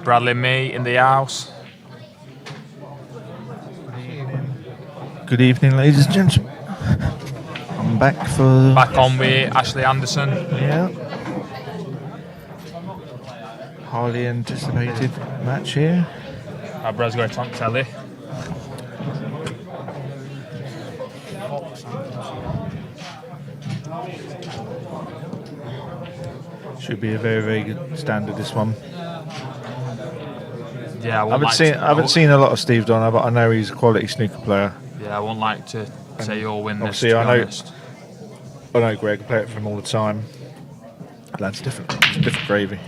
Bradley and me in the house. Good evening, ladies and gentlemen. I'm back for... Back on with Ashley Anderson. Yeah. Highly anticipated match here. Our brother's got it on telly. Should be a very, very good standard, this one. Yeah, I haven't seen a lot of Steve Donner, but I know he's a quality snooker player. Yeah, I wouldn't like to say you'll win this. Obviously, I know Greg, I play it for him all the time. That's different. It's different gravy.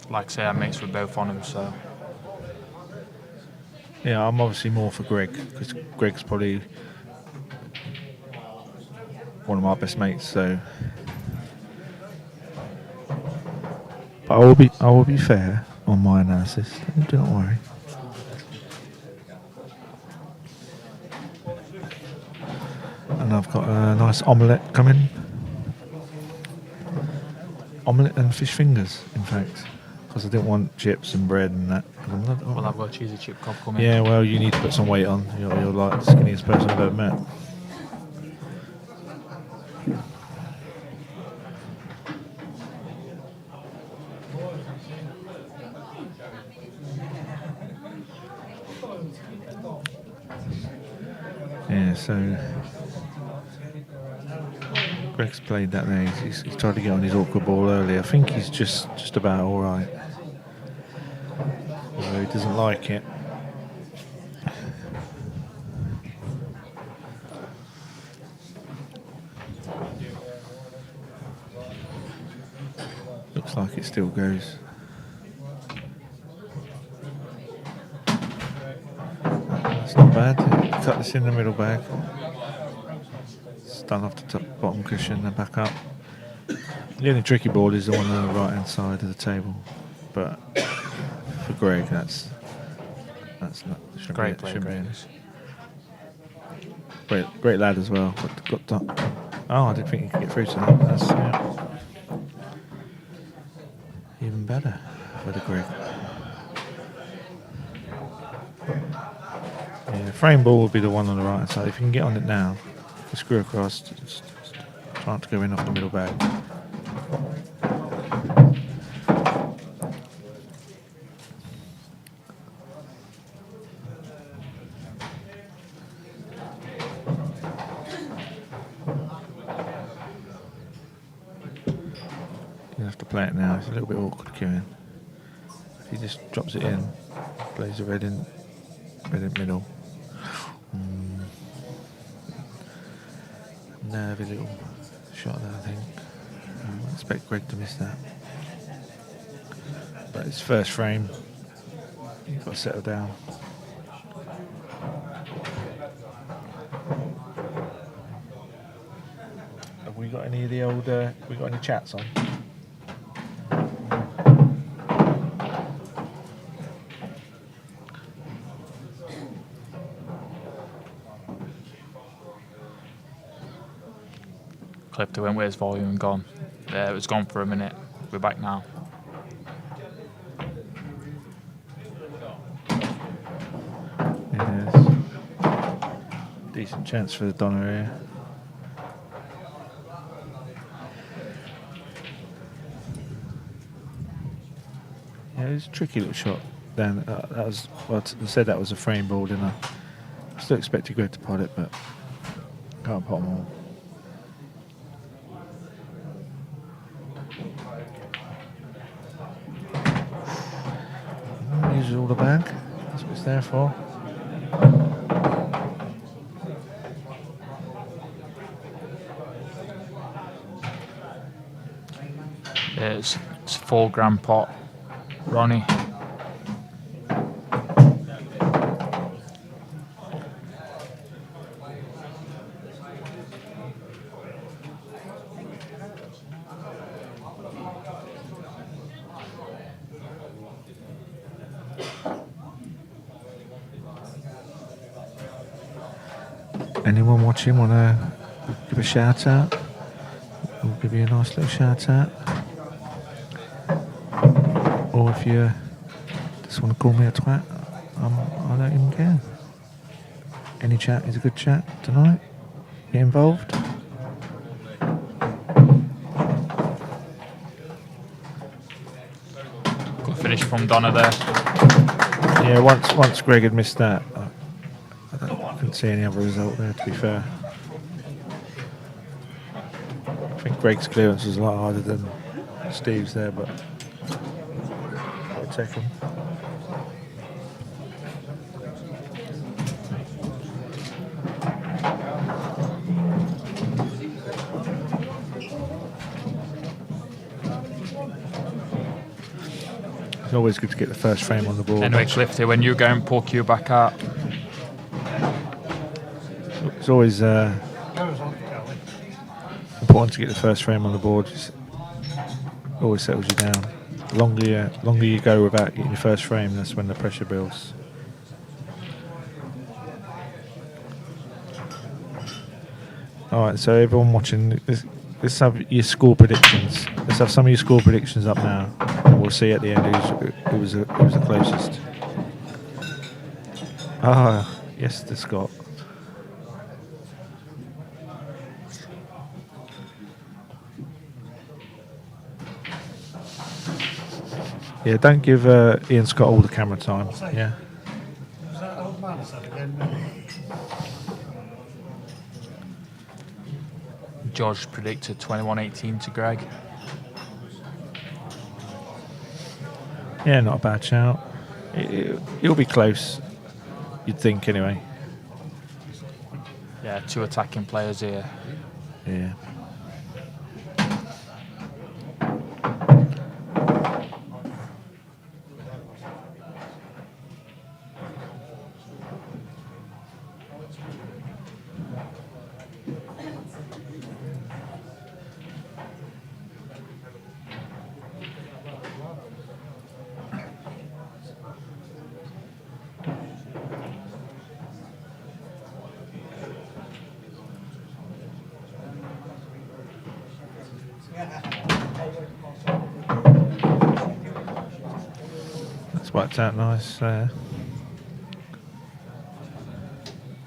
Like I say, I mix with both on him, so. Yeah, I'm obviously more for Greg because Greg's probably one of my best mates. So, but I will be fair on my analysis. Do not worry. And I've got a nice omelette coming. Omelette and fish fingers, in fact, because I didn't want chips and bread and that. Well, I've got a cheesy chip cob coming. Yeah, well, you need to put some weight on. You're like the skinniest person I've ever met. Yeah, so Greg's played that there. He's tried to get on his awkward ball early. I think he's just about all right. Although he doesn't like it. Looks like it still goes. That's not bad. Cut this in the middle bag. It's done off the top bottom cushion and back up. The only tricky ball is the one on the right hand side of the table. But for Greg, that's not Great play, Greg. Great lad as well. Got that. Oh, I didn't think he could get through to that. That's even better for the Greg. Yeah, frame ball would be the one on the right hand side. If you can get on it now, the screw across, just trying to go in off the middle bag. You have to play it now. It's a little bit awkward, Kieran. If he just drops it in, plays the red in middle. Nervy little shot there, I think. I expect Greg to miss that. But it's first frame. You've got to settle down. Have we got any of the old? We got any chats on? Clipped it, went where's volume and gone. It was gone for a minute. We're back now. Yes. Decent chance for the Donner here. Yeah, it was a tricky little shot. Then that was, well, I said that was a frame ball, didn't I? I still expected Greg to pot it, but can't pot them all. Use all the bag. That's what it's there for. It's a £4 pot. Ronnie. Anyone watching want to give a shout out? We'll give you a nice little shout out. Or if you just want to call me a twat, I don't even care. Any chat is a good chat tonight. Get involved. Good finish from Donna there. Yeah, once Greg had missed that, I couldn't see any other result there, to be fair. I think Greg's clearance was a lot harder than Steve's there, but I'll take him. It's always good to get the first frame on the board. Anyway, Clifty, when you go and pull Q back up. It's always important to get the first frame on the board. It always settles you down. The longer you go without getting your first frame, that's when the pressure builds. Alright, so everyone watching, let's have your score predictions. Let's have some of your score predictions up now. And we'll see at the end who was the closest. Ah, yes, to Scott. Yeah, don't give Ian Scott all the camera time. Yeah. Was that old man said again? George predicted 21-18 to Greg. Yeah, not a bad shout. It'll be close, you'd think, anyway. Yeah, 2 attacking players here. Yeah. That's worked out nice there.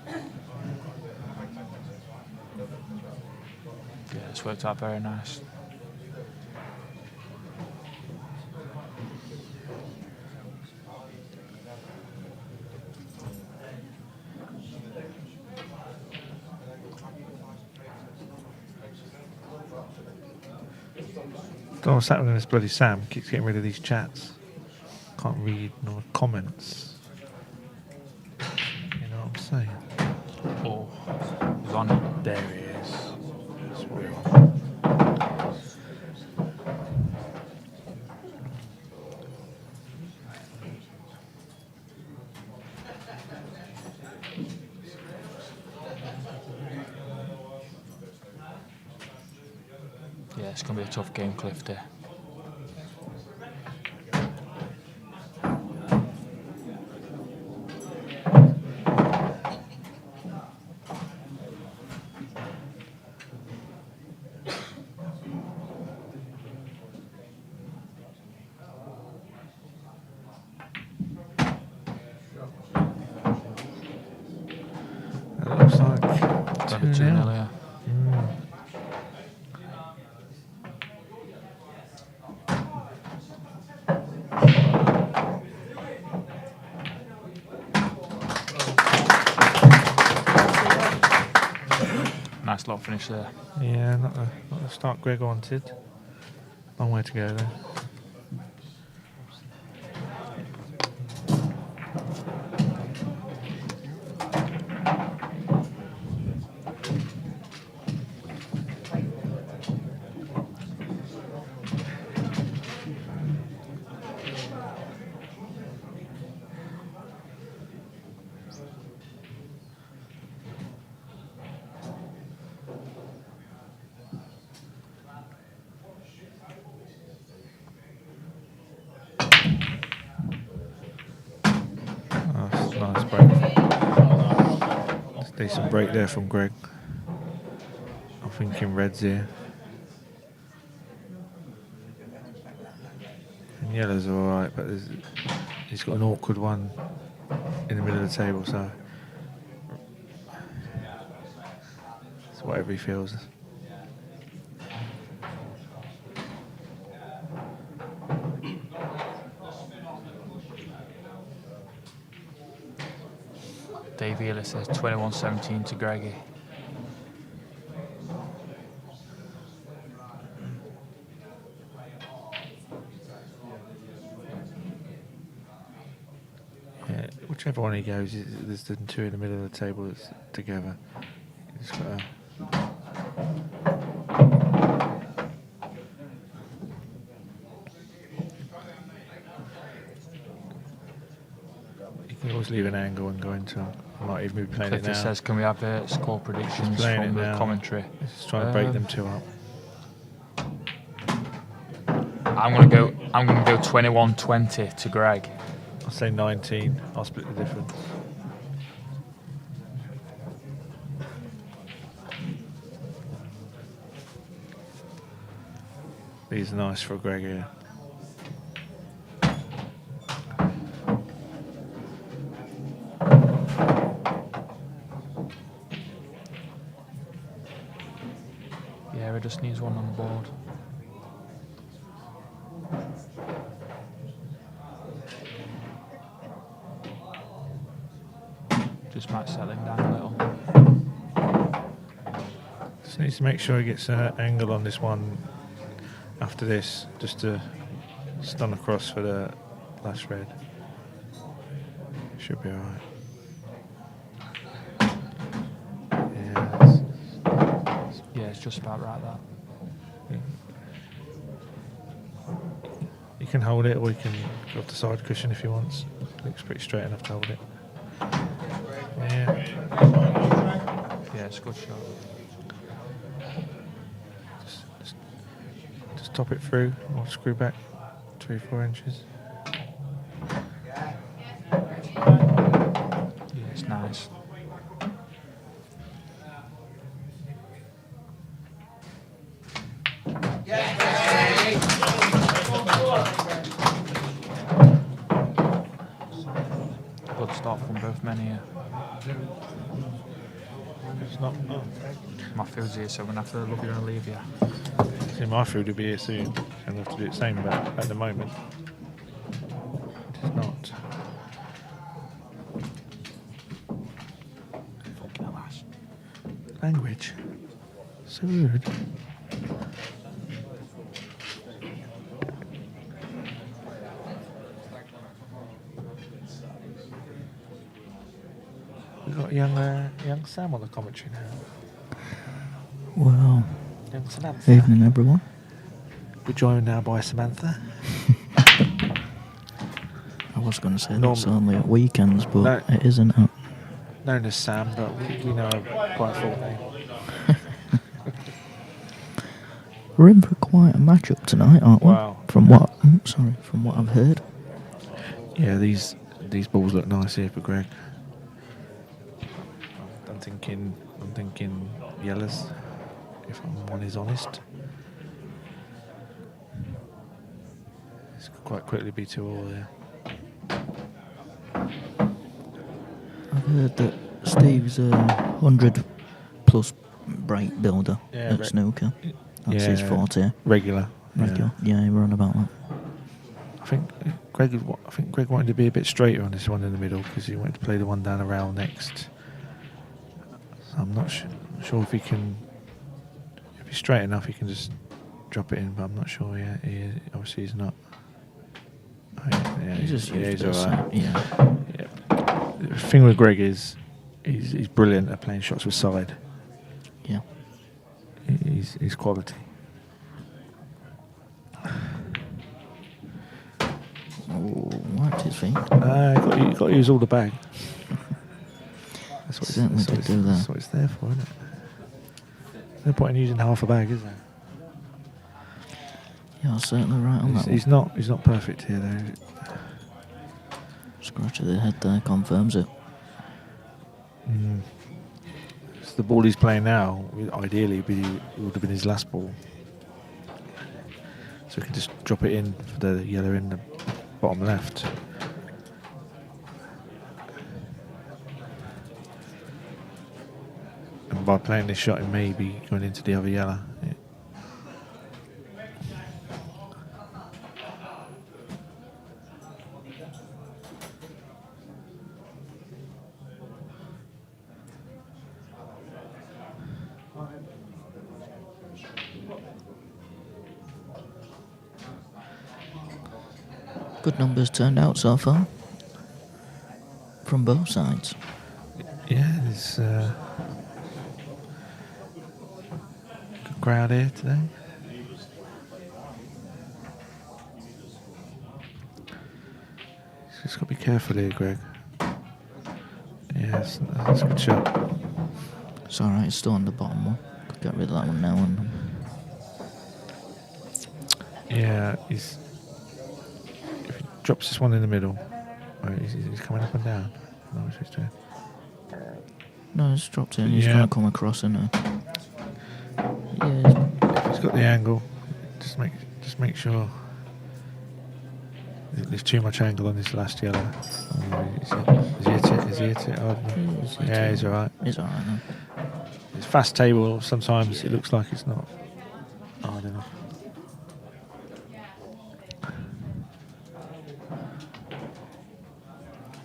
Yeah, it's worked out very nice. Don't know what's happening to this bloody Sam. Keeps getting rid of these chats. Can't read no comments. You know what I'm saying? Oh, he's on it. There he is. That's what we want. Yeah, it's going to be a tough game, Clifty. That looks like 2-0, 2-0. yeah. Nice little finish there. Yeah, not the start Greg wanted. Long way to go there. Decent break there from Greg. I'm thinking red's here. And yellow's alright, but he's got an awkward one in the middle of the table, so it's whatever he feels. Dave Healy says 21-17 to Greggy. Yeah, whichever one he goes, there's the two in the middle of the table that's together. He's got a you can always leave an angle and go into. I might even be playing it Clifford now. says, can we have score predictions playing from it the now. commentary? Just trying to break them two up. I'm gonna go 21-20 to Greg. I'll say 19. I'll split the difference. These are nice for Greg here. Yeah, he just needs one on the board. Just might settling down a little. Just needs to make sure he gets an angle on this one after this, just to stun across for the last red. Should be alright. Yeah, it's just about right that. You can hold it, or you can go off the side cushion if he wants. Looks pretty straight enough to hold it. Yeah. Yeah, it's a good shot. Just top it through, or screw back 3-4 inches. Yeah, it's nice. Good start from both men here. It's not. Oh. My field's here, so I'm going to have to look here and leave you. See, my food will be here soon, and have to do the same, but at the moment, it's not. Language. So rude. We've got young Sam on the commentary now. Well, Young Samantha. evening everyone. We're joined now by Samantha. I was going to say Normal. it's only at weekends, but No. it isn't. Known as Sam, but we know her by full name. We're in for quite a matchup tonight, aren't we? Wow. From what I've heard. Yeah, these balls look nice here for Greg. I'm thinking yellows, if one is honest. This could quite quickly be 2-all there. I've heard that Steve's a 100+ break builder Yeah, at snooker. That's yeah, his forte. Regular. Yeah, we're on about that. I think Greg wanted to be a bit straighter on this one in the middle because he wanted to play the one down the rail next. So I'm not sure if he can. If he's straight enough, he can just drop it in. But I'm not sure yet. Obviously, he's not. Oh, yeah, He's just used he's to this, alright. yeah. The thing with Greg is he's brilliant at playing shots with side. Yeah. He's quality. Oh, wiped his feet. You've got to use all the bag. That's what Certainly did do that. That's what it's there for, isn't it? No point in using half a bag, is there? You're certainly right on that He's one. not perfect here though. Scratch of the head there confirms it. So the ball he's playing now, ideally, it would have been his last ball. So we can just drop it in for the yellow in the bottom left. And by playing this shot, it may be going into the other yellow. Yeah. Good numbers turned out so far. From both sides. Yeah, there's good crowd here today. Just got to be careful here, Greg. Yeah, that's a good shot. It's alright, it's still on the bottom one. Could get rid of that one now. And Yeah, if he drops this one in the middle, he's coming up and down. No, what's he's doing? no, it's dropped in. He's Yeah. going to come across, isn't it? Yeah, He's got the angle. Just make sure. There's too much angle on this last yellow. Is he hit it? Is he hit it? Oh, no. Yeah, he's alright. It's alright then. It's fast table. Sometimes it looks like it's not hard enough.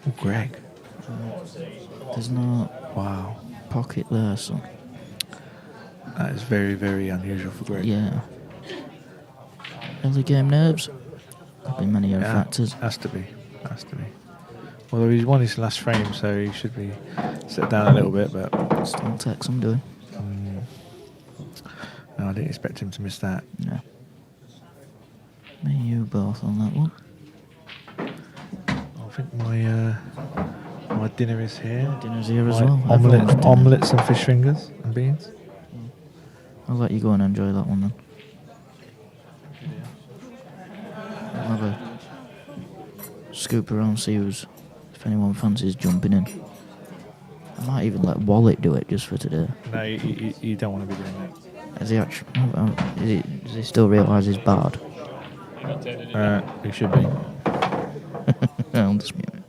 Oh, Greg. There's no Wow. pocket there, so That is very, very unusual for Greg. yeah. Early game nerves. Could be many other factors. Has to be. Although he's won his last frame, so he should be set down a little bit, but Still take some doing. no, I didn't expect him to miss that. No. Me and you both on that one. I think my dinner is here. Dinner's here as My well. Everyone's dinner. Omelettes and fish fingers and beans. I'll let you go and enjoy that one then. I'll have a scoop around, see if anyone fancies jumping in. I might even let Wallet do it just for today. No, you don't want to be doing Is he actually? Does he still realise he's bad? that. You should be. I'll just mute it.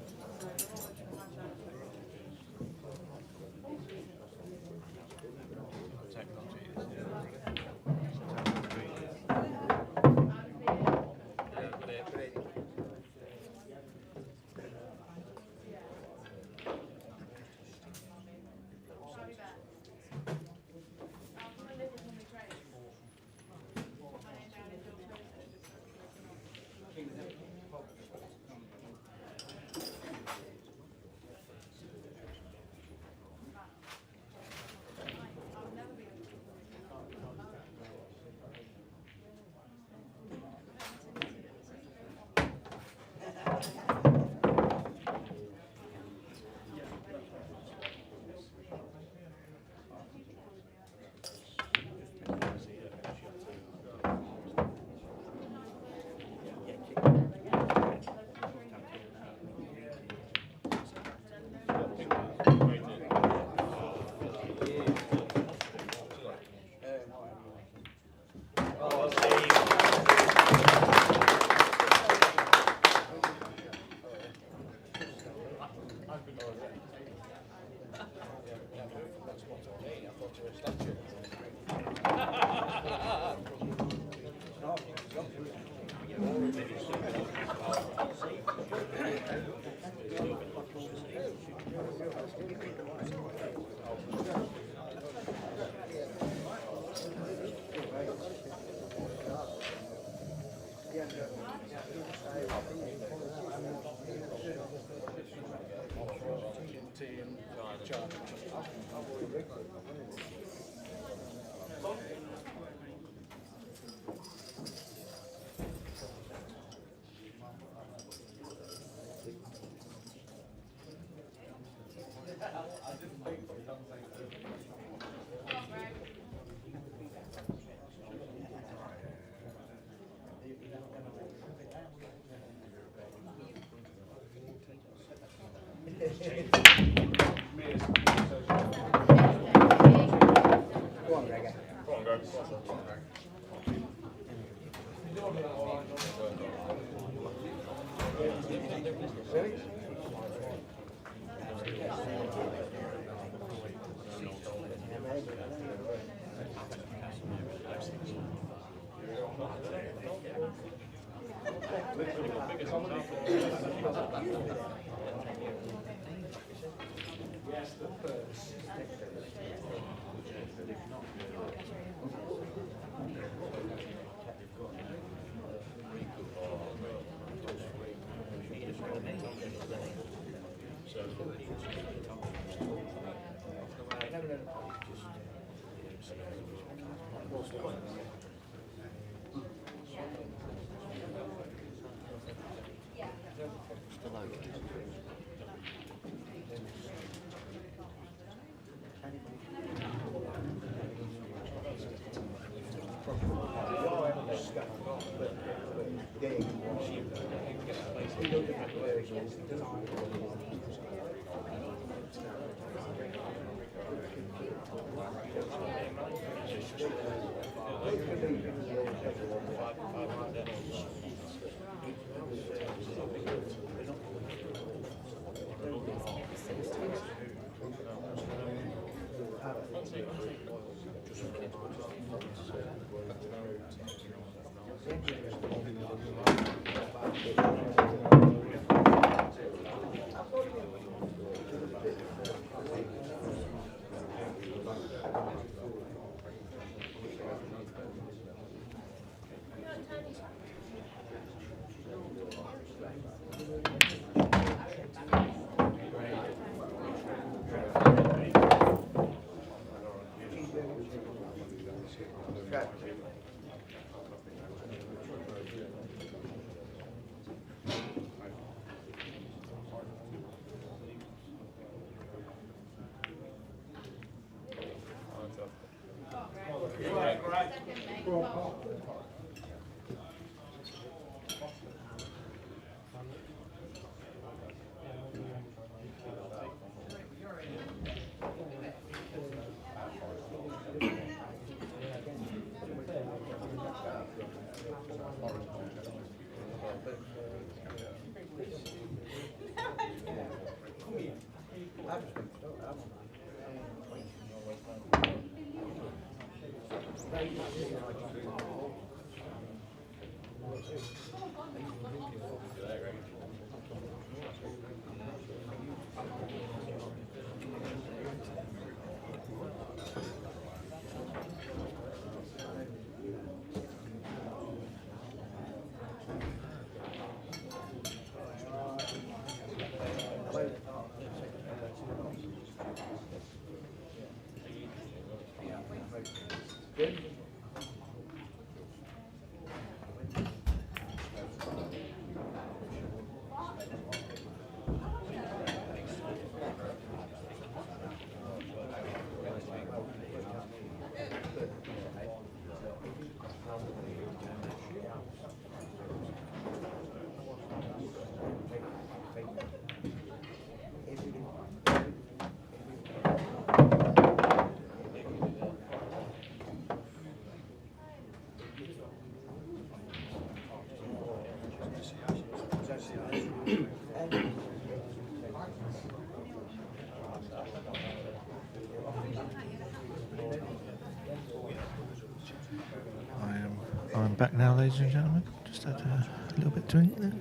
I'm back now, ladies and gentlemen. Just had a little bit to eat there.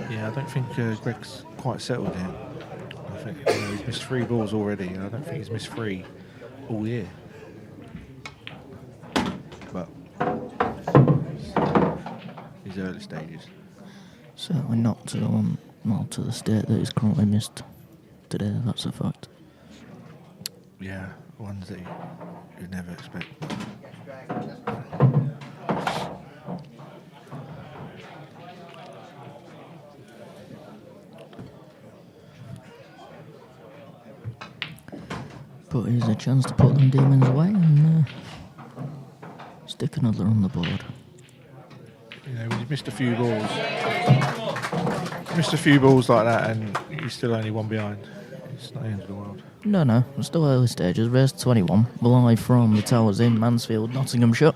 Yeah, I don't think Greg's quite settled yet. I think he's missed 3 balls already, and I don't think he's missed 3 all year. But his early stages. Certainly not to the state that he's currently missed today, that's a fact. Yeah, ones that you'd never expect. But here's a chance to put them demons away and stick another on the board. You know, when you've missed a few balls like that, and you're still only 1 behind, It's not the end of the world. No, we're still early stages. Race 21. We're live from the Towers in Mansfield, Nottinghamshire.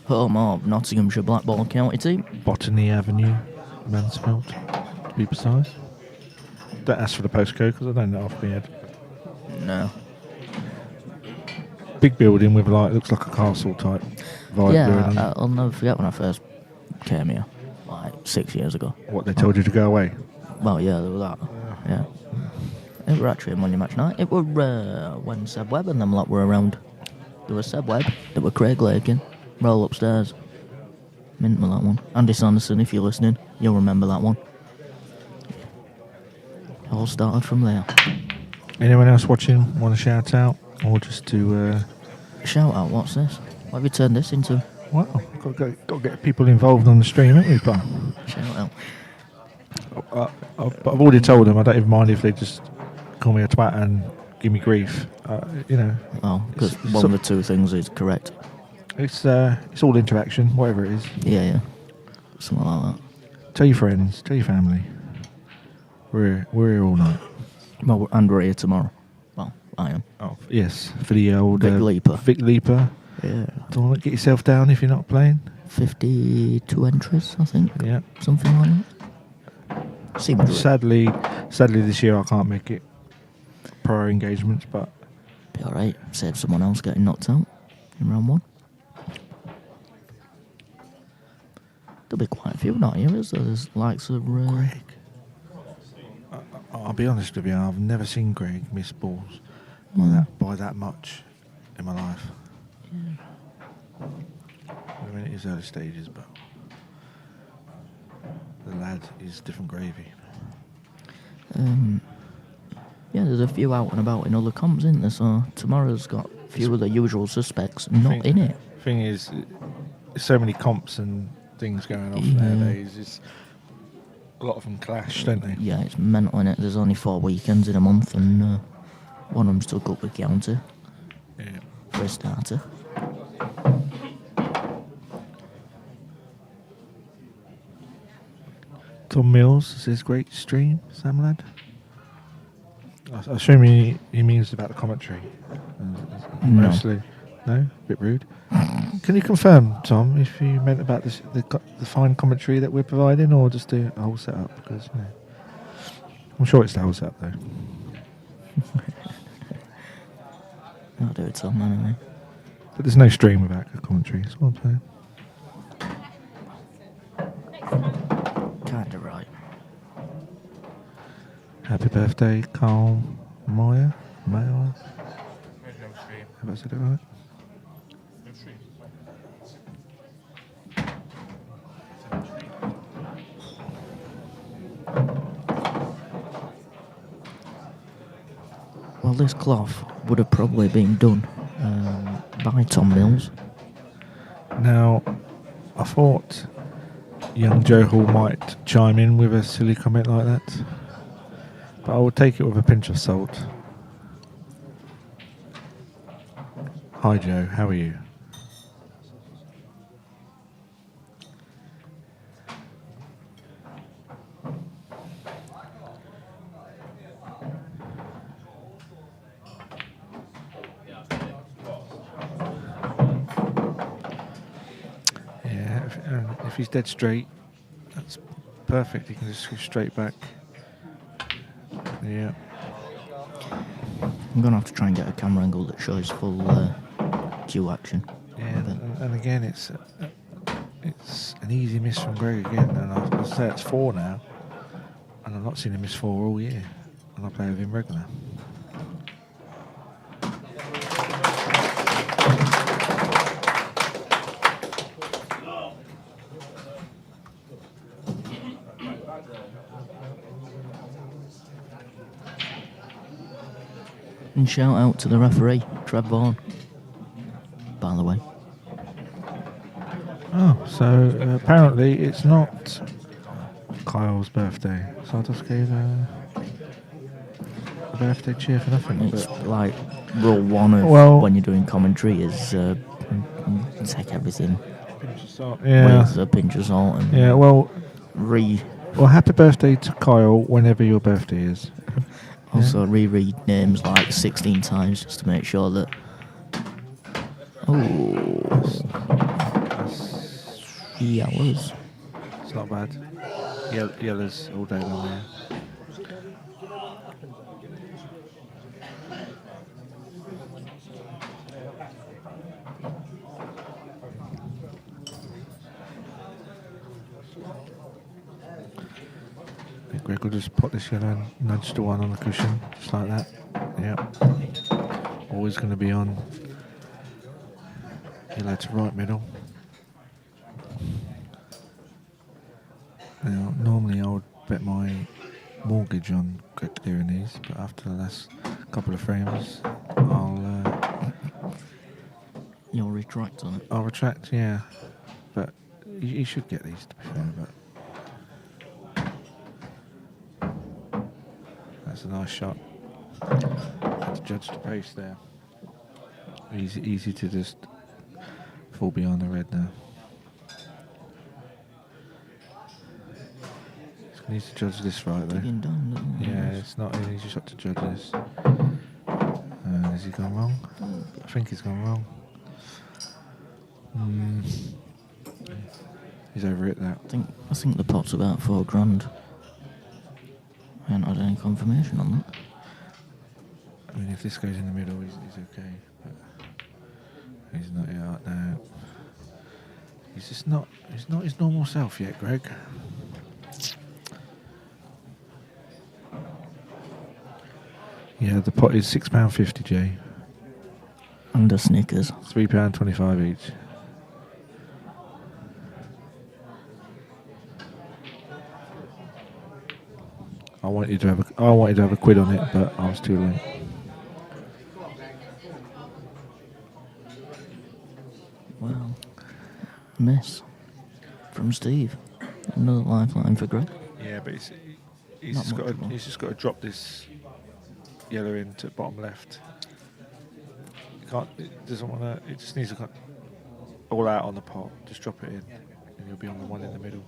Home of Nottinghamshire Blackball County team. Botany Avenue, Mansfield, to be precise. Don't ask for the postcode because I don't know off my head. No. Big building with looks like a castle type vibe going on. Yeah, I'll never forget when I first came here, like 6 years ago. What, they told you to go away? Well, yeah, there was that. Yeah. It were actually a Monday match night. It were when Seb Webb and them lot were around. There was Seb Webb, there were Craig Lakin, roll upstairs. Mint with that one. Andy Sanderson, if you're listening, you'll remember that one. It all started from there. Anyone else watching want to shout out? Or just to... Shout out, what's this? What have you turned this into? Well, got to get people involved on the stream, haven't we, pal? Shout out. But I've already told them I don't even mind if they just call me a twat and give me grief. You know. Oh, because It's- one of the two things is correct. It's all interaction, whatever it is. Yeah. Something like that. Tell your friends, tell your family. We're here all night. Well, and we're here tomorrow. Well, I am. Oh yes, for the old Vic Leaper. Vic Leaper. Yeah. Don't get yourself down if you're not playing. 52 entries, I think. Yeah. Something like that. Seems right. Sadly, this year I can't make it. Prior engagements, but Be alright. Save someone else getting knocked out in round one. There'll be quite a few not here, is there? There's likes of... Greg. I'll be honest with you, I've never seen Greg miss balls by that much in my life. Yeah. I mean, it is early stages, but the lad is different gravy. Yeah, there's a few out and about in other comps, isn't there? So tomorrow's got a few of the usual suspects not in it. Thing is, there's so many comps and things going on Yeah. nowadays. It's a lot of them clash, don't they? Yeah, it's mental in it. There's only 4 weekends in a month, and one of them's took up with County Yeah. for a starter. Tom Mills says great stream, Sam lad. I assume he means about the commentary. No. Mostly. No? A bit rude. Can you confirm, Tom, if you meant about the fine commentary that we're providing, or just the whole setup? Because I'm sure it's the whole setup, though. I'll do it, Tom, anyway. But there's no stream without the commentary. That's what I'm saying. Kinda right. Happy birthday, Carl Maya. Have I said it right? Well, this cloth would have probably been done by Tom Mills. Now, I thought young Joe Hall might chime in with a silly comment like that, but I will take it with a pinch of salt. Hi Joe, how are you? Yeah, if he's dead straight, that's perfect. He can just go straight back. Yeah. I'm going to have to try and get a camera angle that shows full cue action. Yeah, and again, it's an easy miss from Greg again, and I'll say it's 4 now, and I've not seen him miss 4 all year, and I play with him regular. And shout out to the referee, Trev Vaughan, by the way. Oh, so apparently it's not Kyle's birthday, so I just gave a birthday cheer for nothing. It's But like rule one of when you're doing commentary is take everything pinch of salt. Yeah, with a pinch of salt and yeah. Well, re happy birthday to Kyle whenever your birthday is. Also reread names like 16 times just to make sure that. Oh, yellows. It's not bad. Yellows all day long there. Greg will just put this yellow and nudge the one on the cushion, just like that. Yep. Always going to be on yellow to right middle. Now, normally I would bet my mortgage on Greg clearing these, but after the last couple of frames, You'll retract on it. I'll retract, yeah. But you should get these, to be fair, but that's a nice shot. Had to judge the pace there. Easy to just fall behind the red now. He needs to judge this right though. Digging down, doesn't it? Yeah, it's not an easy shot to judge this. Has he gone wrong? I think he's gone wrong. He's over it that. I think the pot's about £4,000. I haven't had any confirmation on that. I mean, if this goes in the middle, he's okay. But he's not out now. He's just not. He's not his normal self yet, Greg. Yeah, the pot is £6.50, Jay. Under Snickers. £3.25 each. I wanted to have a quid on it, but I was too late. Wow. Miss. From Steve. Another lifeline for Greg. Yeah, but he's Not just much more. he's just got to drop this yellow into bottom left. He can't. It doesn't want to. It just needs to cut all out on the pot. Just drop it in, and you'll be on the one in the middle.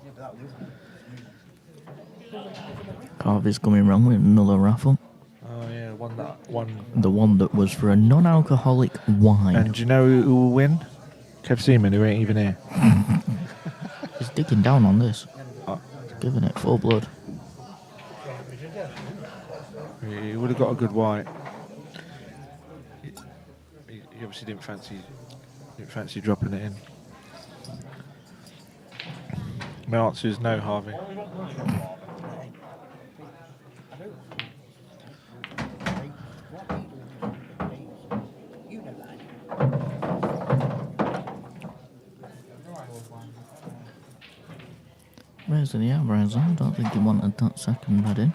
Carvy's coming round with another raffle. Oh yeah, one. The one that was for a non-alcoholic wine. And do you know who will win? Kev Seaman, who ain't even here. He's digging down on this. Oh. Giving it full blood. He would have got a good white. He obviously didn't fancy dropping it in. My answer is no, Harvey. Raising the eyebrows, I don't think he wanted that second red in.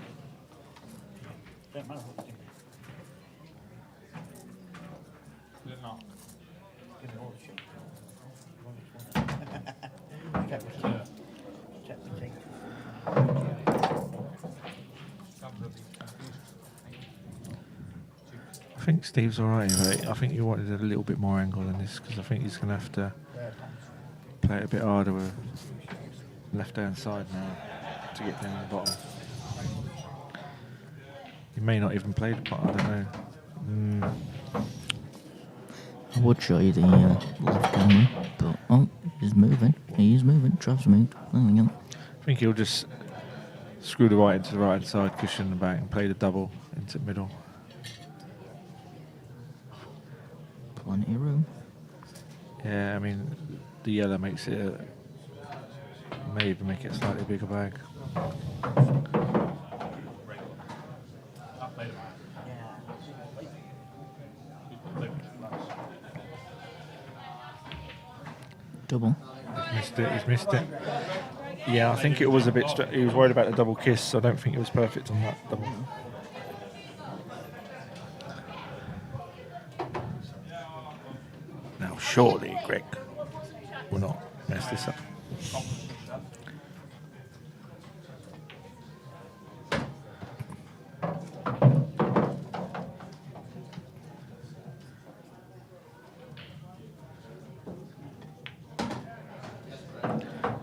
I think Steve's alright, but I think he wanted a little bit more angle than this, because I think he's going to have to play it a bit harder with left hand side now to get down the bottom. He may not even play the pot, I don't know. I would show you the left camera, but he's moving. He's moving. Trav's moved. There we go. I think he'll just screw the white into the right hand side, cushion the back, and play the double into the middle. Plenty of room. Yeah, I mean, the yellow makes it may even make it a slightly bigger bag. Double. He's missed it. Yeah, I think it was a bit. He was worried about the double kiss, so I don't think it was perfect on that double. Now, surely, Greg will not mess this up.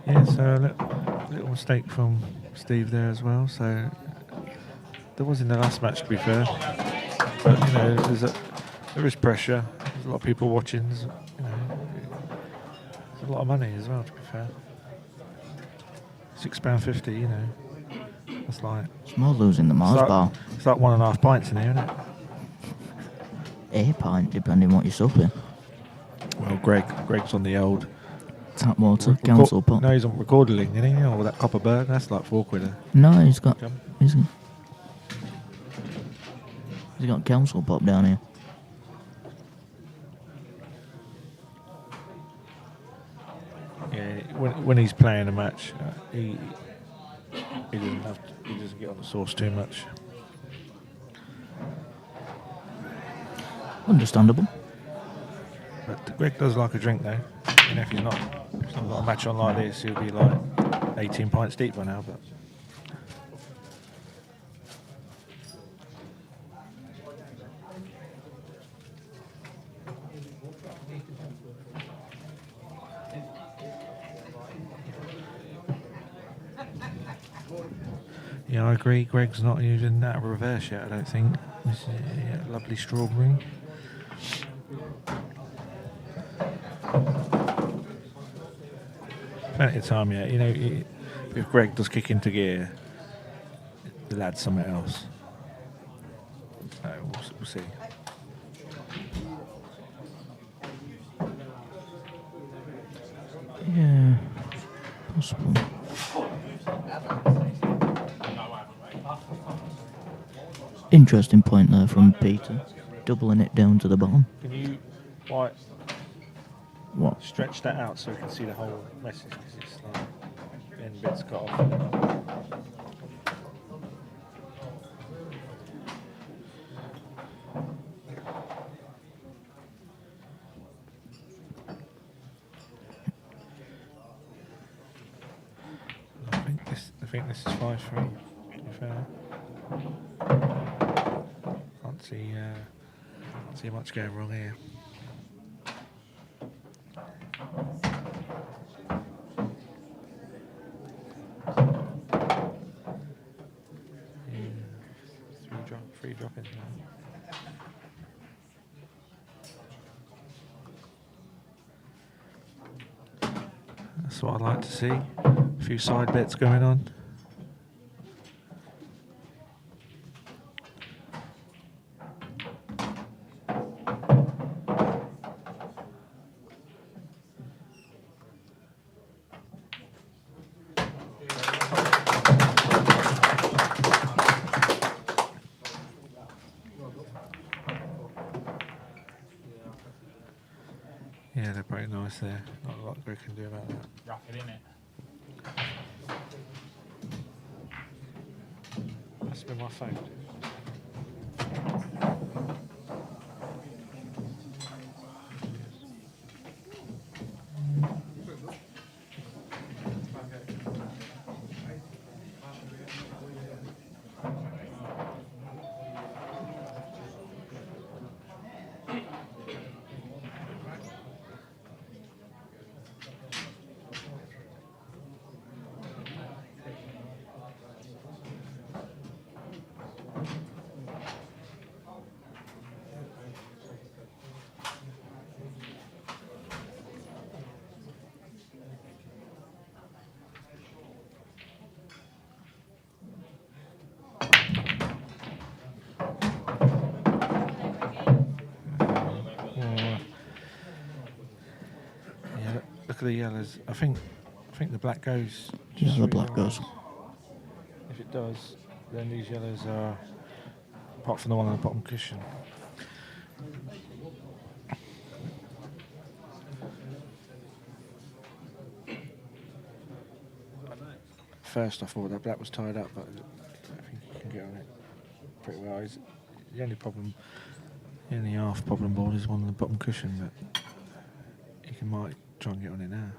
Yeah, so a little mistake from Steve there as well. So there was in the last match, to be fair. But you know, there is pressure. There's a lot of people watching. There's, you know, there's a lot of money as well, to be fair. £6.50, you know. That's like It's more losing the Mars bar. it's like 1.5 pints in here, isn't it? A pint, depending what you're supping. Well, Greg's on the old Tap water, council pot. No, he's on recording, isn't he? You know, that copper bird. That's like £4. No, he's got. Come. He's got council pop down here. Yeah, when he's playing a match, he doesn't get on the sauce too much. Understandable. But Greg does like a drink, though. You know, if he's not got a match on like this, he'll be like 18 pints deep by now. But yeah, I agree. Greg's not using that reverse yet, I don't think. Lovely strawberry. Plenty of time yet. You know, if Greg does kick into gear, he'll add something else. We'll see. Yeah, possible. Interesting point there from Peter, doubling it down to the bottom. Can you What? stretch that out so we can see the whole message? Because it's like the end bit's cut off. I think this is 5-3. To be fair, can't see much going wrong here. Three drop-ins now. That's what I like to see. A few side bets going on. Yeah, they're pretty nice there. Not a lot we can do about that. Rapid, innit? That's been my phone. Look at the yellows. I think the black goes. Yeah, the black goes. If it does, then these yellows are, apart from the one on the bottom cushion. First, I thought that black was tied up, but I think he can get on it pretty well. The only half problem board is one on the bottom cushion, but he might try and get on it now.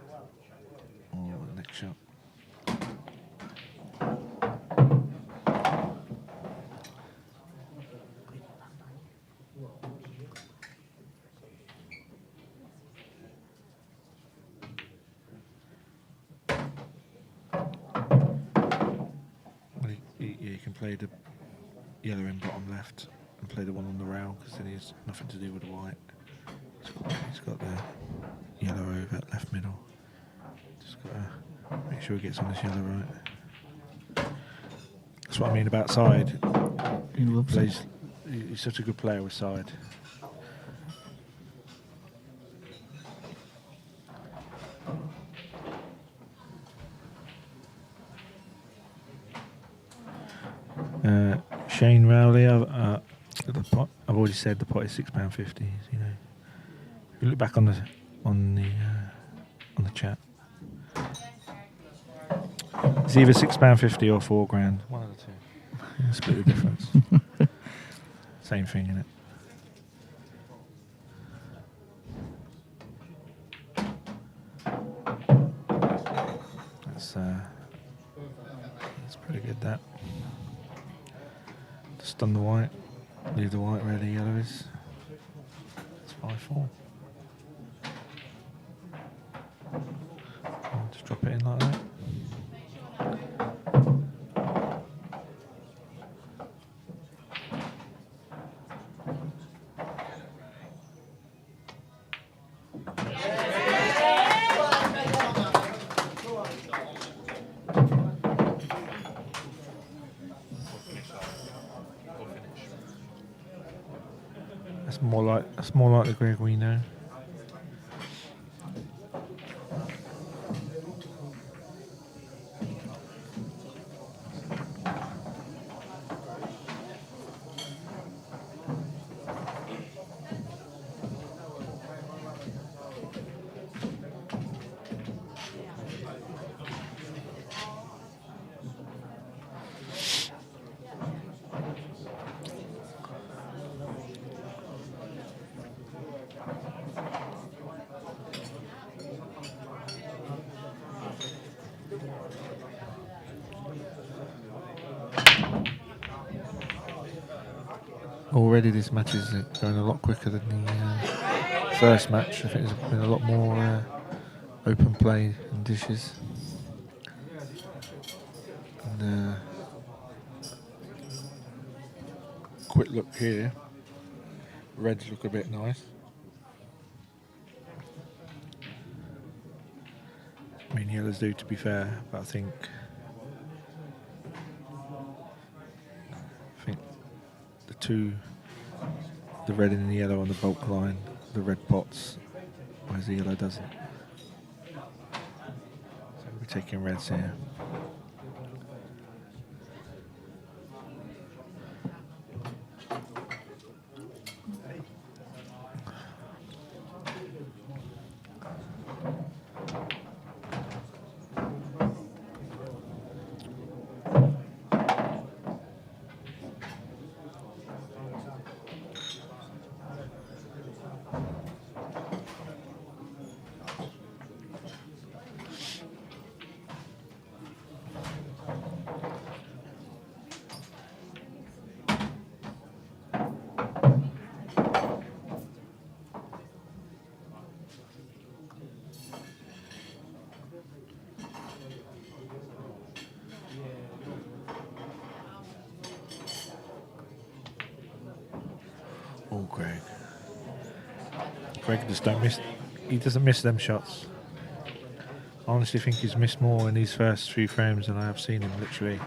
Or the next shot. Well, you can play the yellow in bottom left and play the one on the rail, because then he has nothing to do with the white. He's got the yellow over at left middle. Just got to make sure he gets on this yellow right. That's what I mean about side. He loves it. He's such a good player with side. Shane Rowley, I've already said the pot is £6.50. You know, if you look back on the chat, it's either £6.50 or £4,000. One of the two. Split the difference. Same thing, innit? That's pretty good. That. Stun the white, leave the white where the yellow is. It's 5-4. Just drop it in like that. That's more like the Greg we know. Already this match is going a lot quicker than the first match. I think there's been a lot more open play and dishes. And quick look here. Reds look a bit nice. I mean, yellows do, to be fair, but I think the red and the yellow on the bulk line, the red pots, whereas the yellow doesn't. So we're taking reds here. Oh, Greg. Greg just don't miss. He doesn't miss them shots. I honestly think he's missed more in these first few frames than I have seen him literally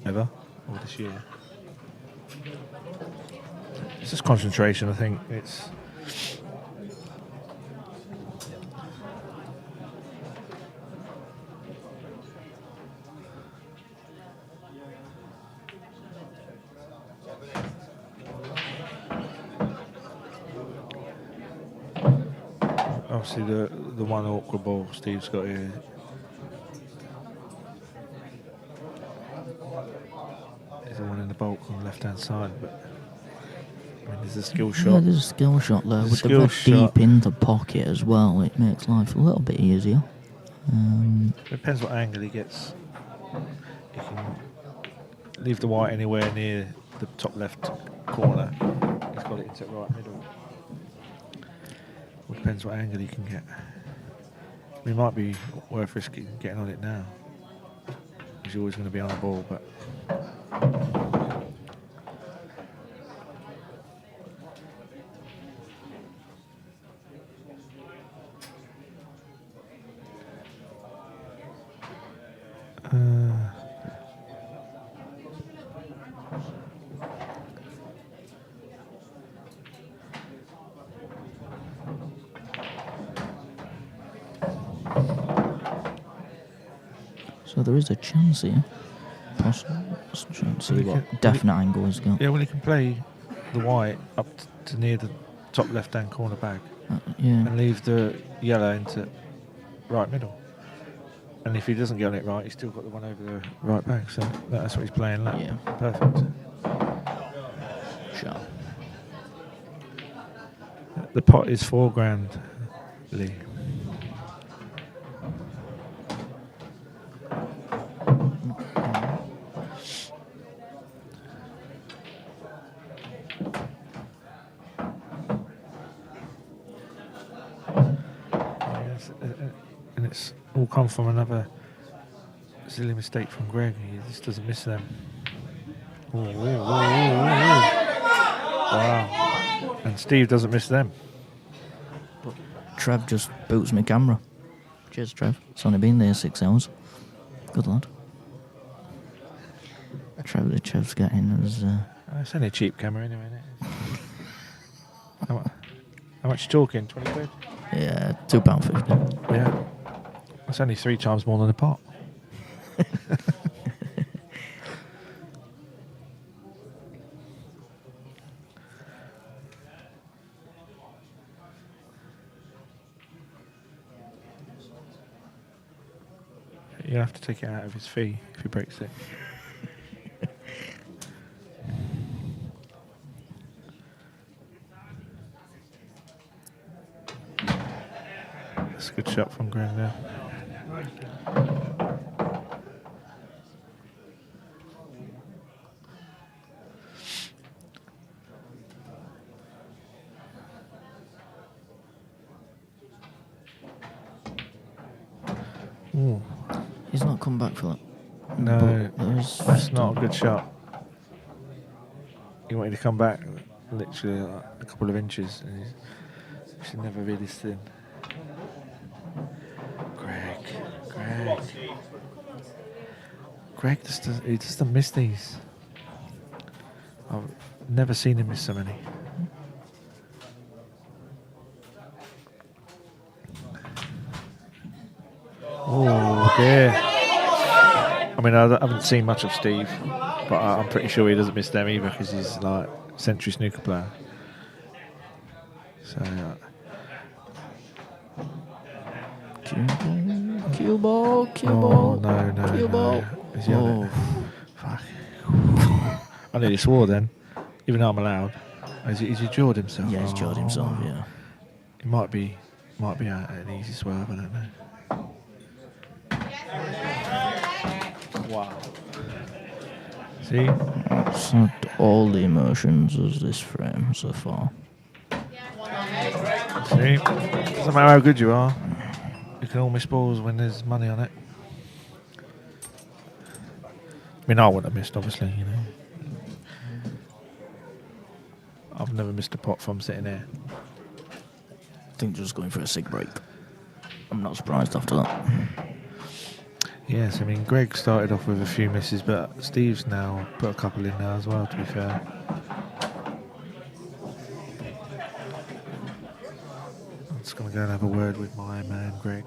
ever or this year. It's just concentration. I think it's. Obviously, the one awkward ball Steve's got here. Is the one in the bulk on the left-hand side, but I mean, there's a skill shot. Yeah, there's a skill shot there. With the red deep in the pocket as well, it makes life a little bit easier. Depends what angle he gets. He can leave the white anywhere near the top left corner. He's got it into the right middle. Well, depends what angle he can get. It might be worth risking getting on it now. He's always going to be on the ball, but So there is a chance here. Possible. Let's try and see Well, he what can- definite angle he's got. Yeah, well, he can play the white up to near the top left-hand corner bag Yeah. and leave the yellow into right middle. And if he doesn't get on it right, he's still got the one over the right bag. So that's what he's playing. Lap. Yeah. Perfect. Sure. The pot is £4,000, Lee. Yes, and it's all come from another silly mistake from Greg. He just doesn't miss them. Ooh, ooh, ooh, ooh, ooh. Wow. And Steve doesn't miss them. Trev just boots my camera. Cheers, Trev. It's only been there 6 hours. Good lad. Trev's getting us. It's only a cheap camera anyway, isn't it? How much talking? 20 quid? Yeah, £2.50. Yeah. That's only 3 times more than a pot. You'll have to take it out of his fee if he breaks it. That's a good shot from Greg there. Ooh. He's not come back for that. No, But there's that's not a good shot. He wanted to come back literally like a couple of inches, and he should never be this thin. Greg he just doesn't miss these. I've never seen him miss so many. Oh dear. I mean, I haven't seen much of Steve, but I'm pretty sure he doesn't miss them either because he's like a century snooker player. So. Cue ball. Oh no. Cue ball. Is he on it? Fuck. I nearly swore then, even though I'm allowed. Has he jawed himself? Yeah, he's jawed himself, yeah. He might be out at an easy swerve, I don't know. Wow. See? It's had all the emotions of this frame so far. See? Doesn't matter how good you are. You can all miss balls when there's money on it. I mean, I wouldn't have missed, obviously, you know. I've never missed a pot from sitting here. I think just going for a cig break. I'm not surprised after that. Yes, I mean, Greg started off with a few misses, but Steve's now put a couple in now as well, to be fair. I'm just going to go and have a word with my man, Greg.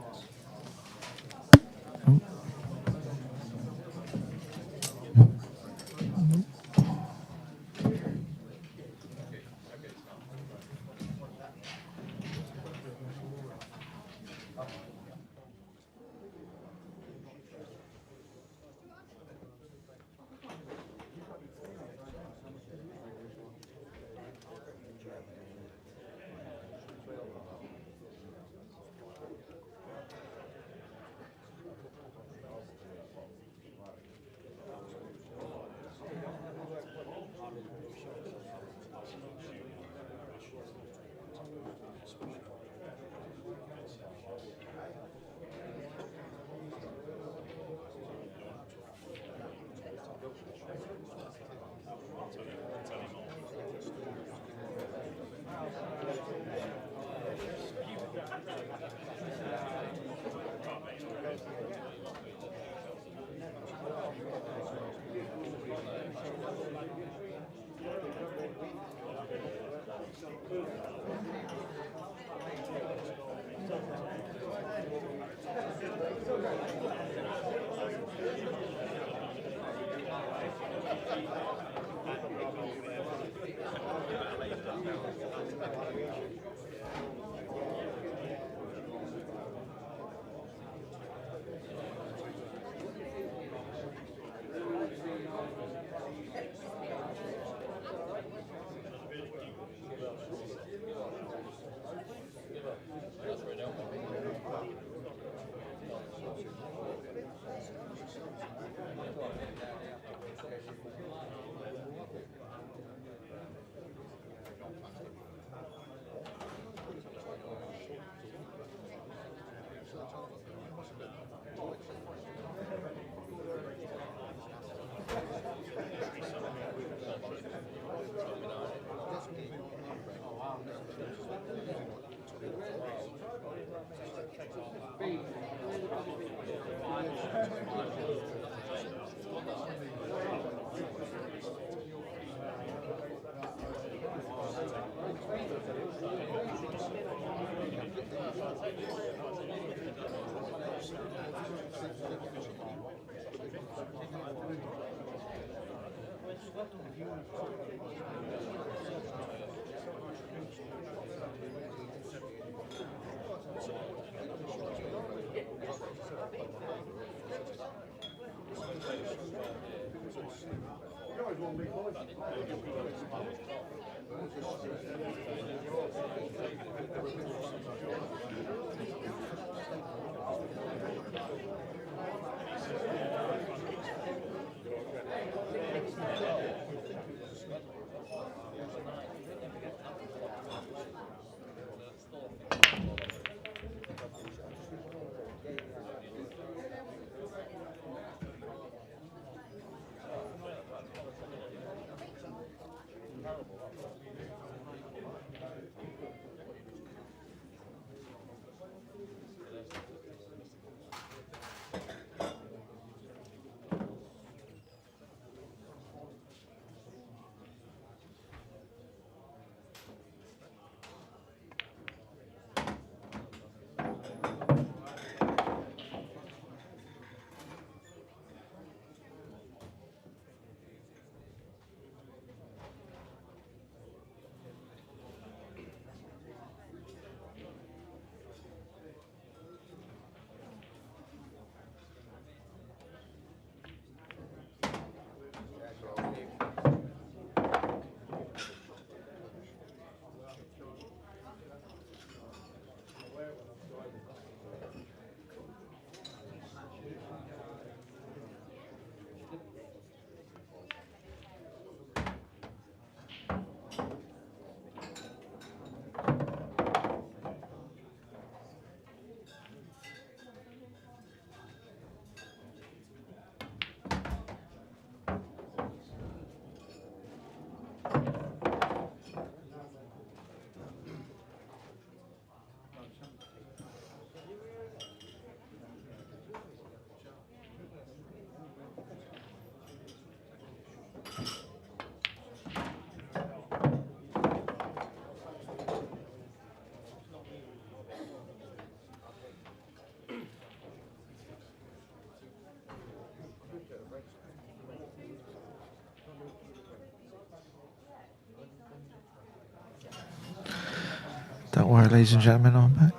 Don't worry, ladies and gentlemen, I'm back.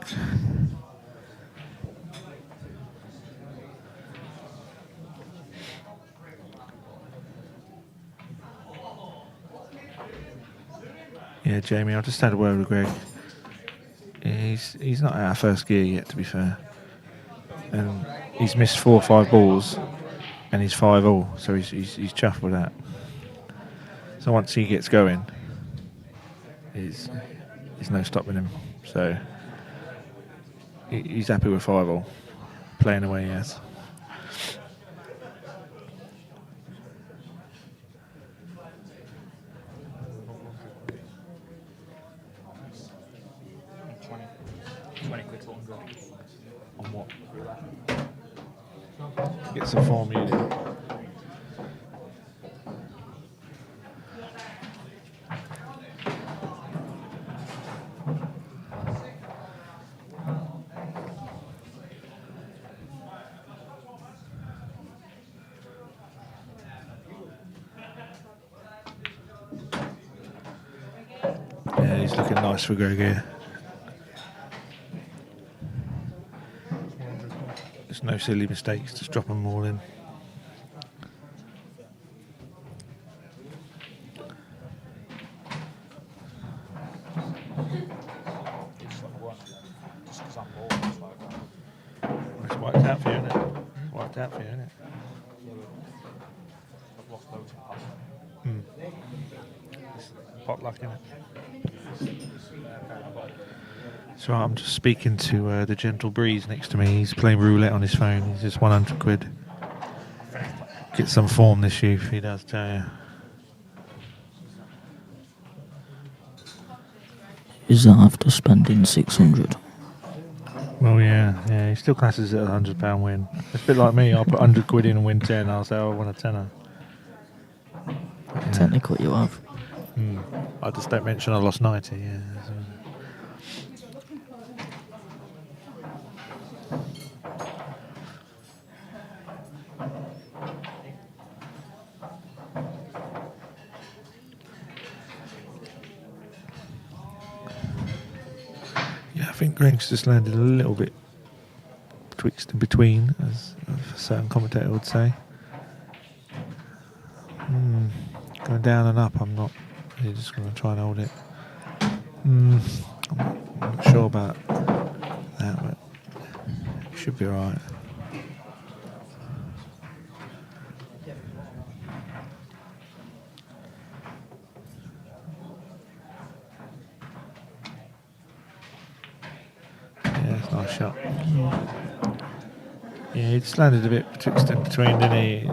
Yeah, Jamie, I just had a word with Greg. He's not out of first gear yet, to be fair. And he's missed 4 or 5 balls, and he's 5-all, so he's chuffed with that. So once he gets going, there's no stopping him. So he's happy with 5-all, playing the way he has. On what? Get some form unit. Yeah, he's looking nice for Greg here. There's no silly mistakes, just drop them all in. It's worked out for you, isn't it? Worked out for you, isn't it? I've lost loads of passes. Pot luck, innit? So I'm just speaking to the gentle breeze next to me. He's playing roulette on his phone. He's just 100 quid. Get some form this youth, he does tell you. Is that after spending 600? Well, yeah, he still classes it as a £100 win. It's a bit like me. I'll put 100 quid in and win 10. I'll say, oh, I won a tenner. But, yeah. Technically, you have. I just don't mention I lost 90. Yeah. So. Yeah, I think Greg's just landed a little bit betwixt and between, as a certain commentator would say. Going down and up, I'm not really just going to try and hold it. I'm not sure about that, but it should be alright. Yeah, it's a nice shot. Yeah, he just landed a bit betwixt and between, didn't he?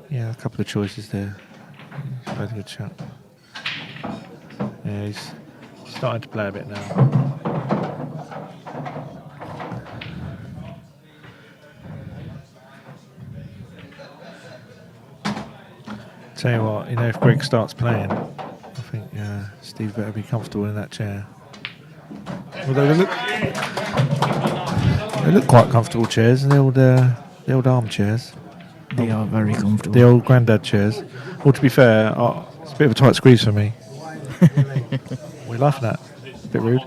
Yeah, a couple of choices there. He's played a good shot. Yeah, he's starting to play a bit now. Tell you what, if Greg starts playing, I think Steve better be comfortable in that chair. Although they look quite comfortable chairs, the old armchairs. They are very comfortable. The old granddad chairs. Well, to be fair, it's a bit of a tight squeeze for me. We're laughing at. It's a bit rude.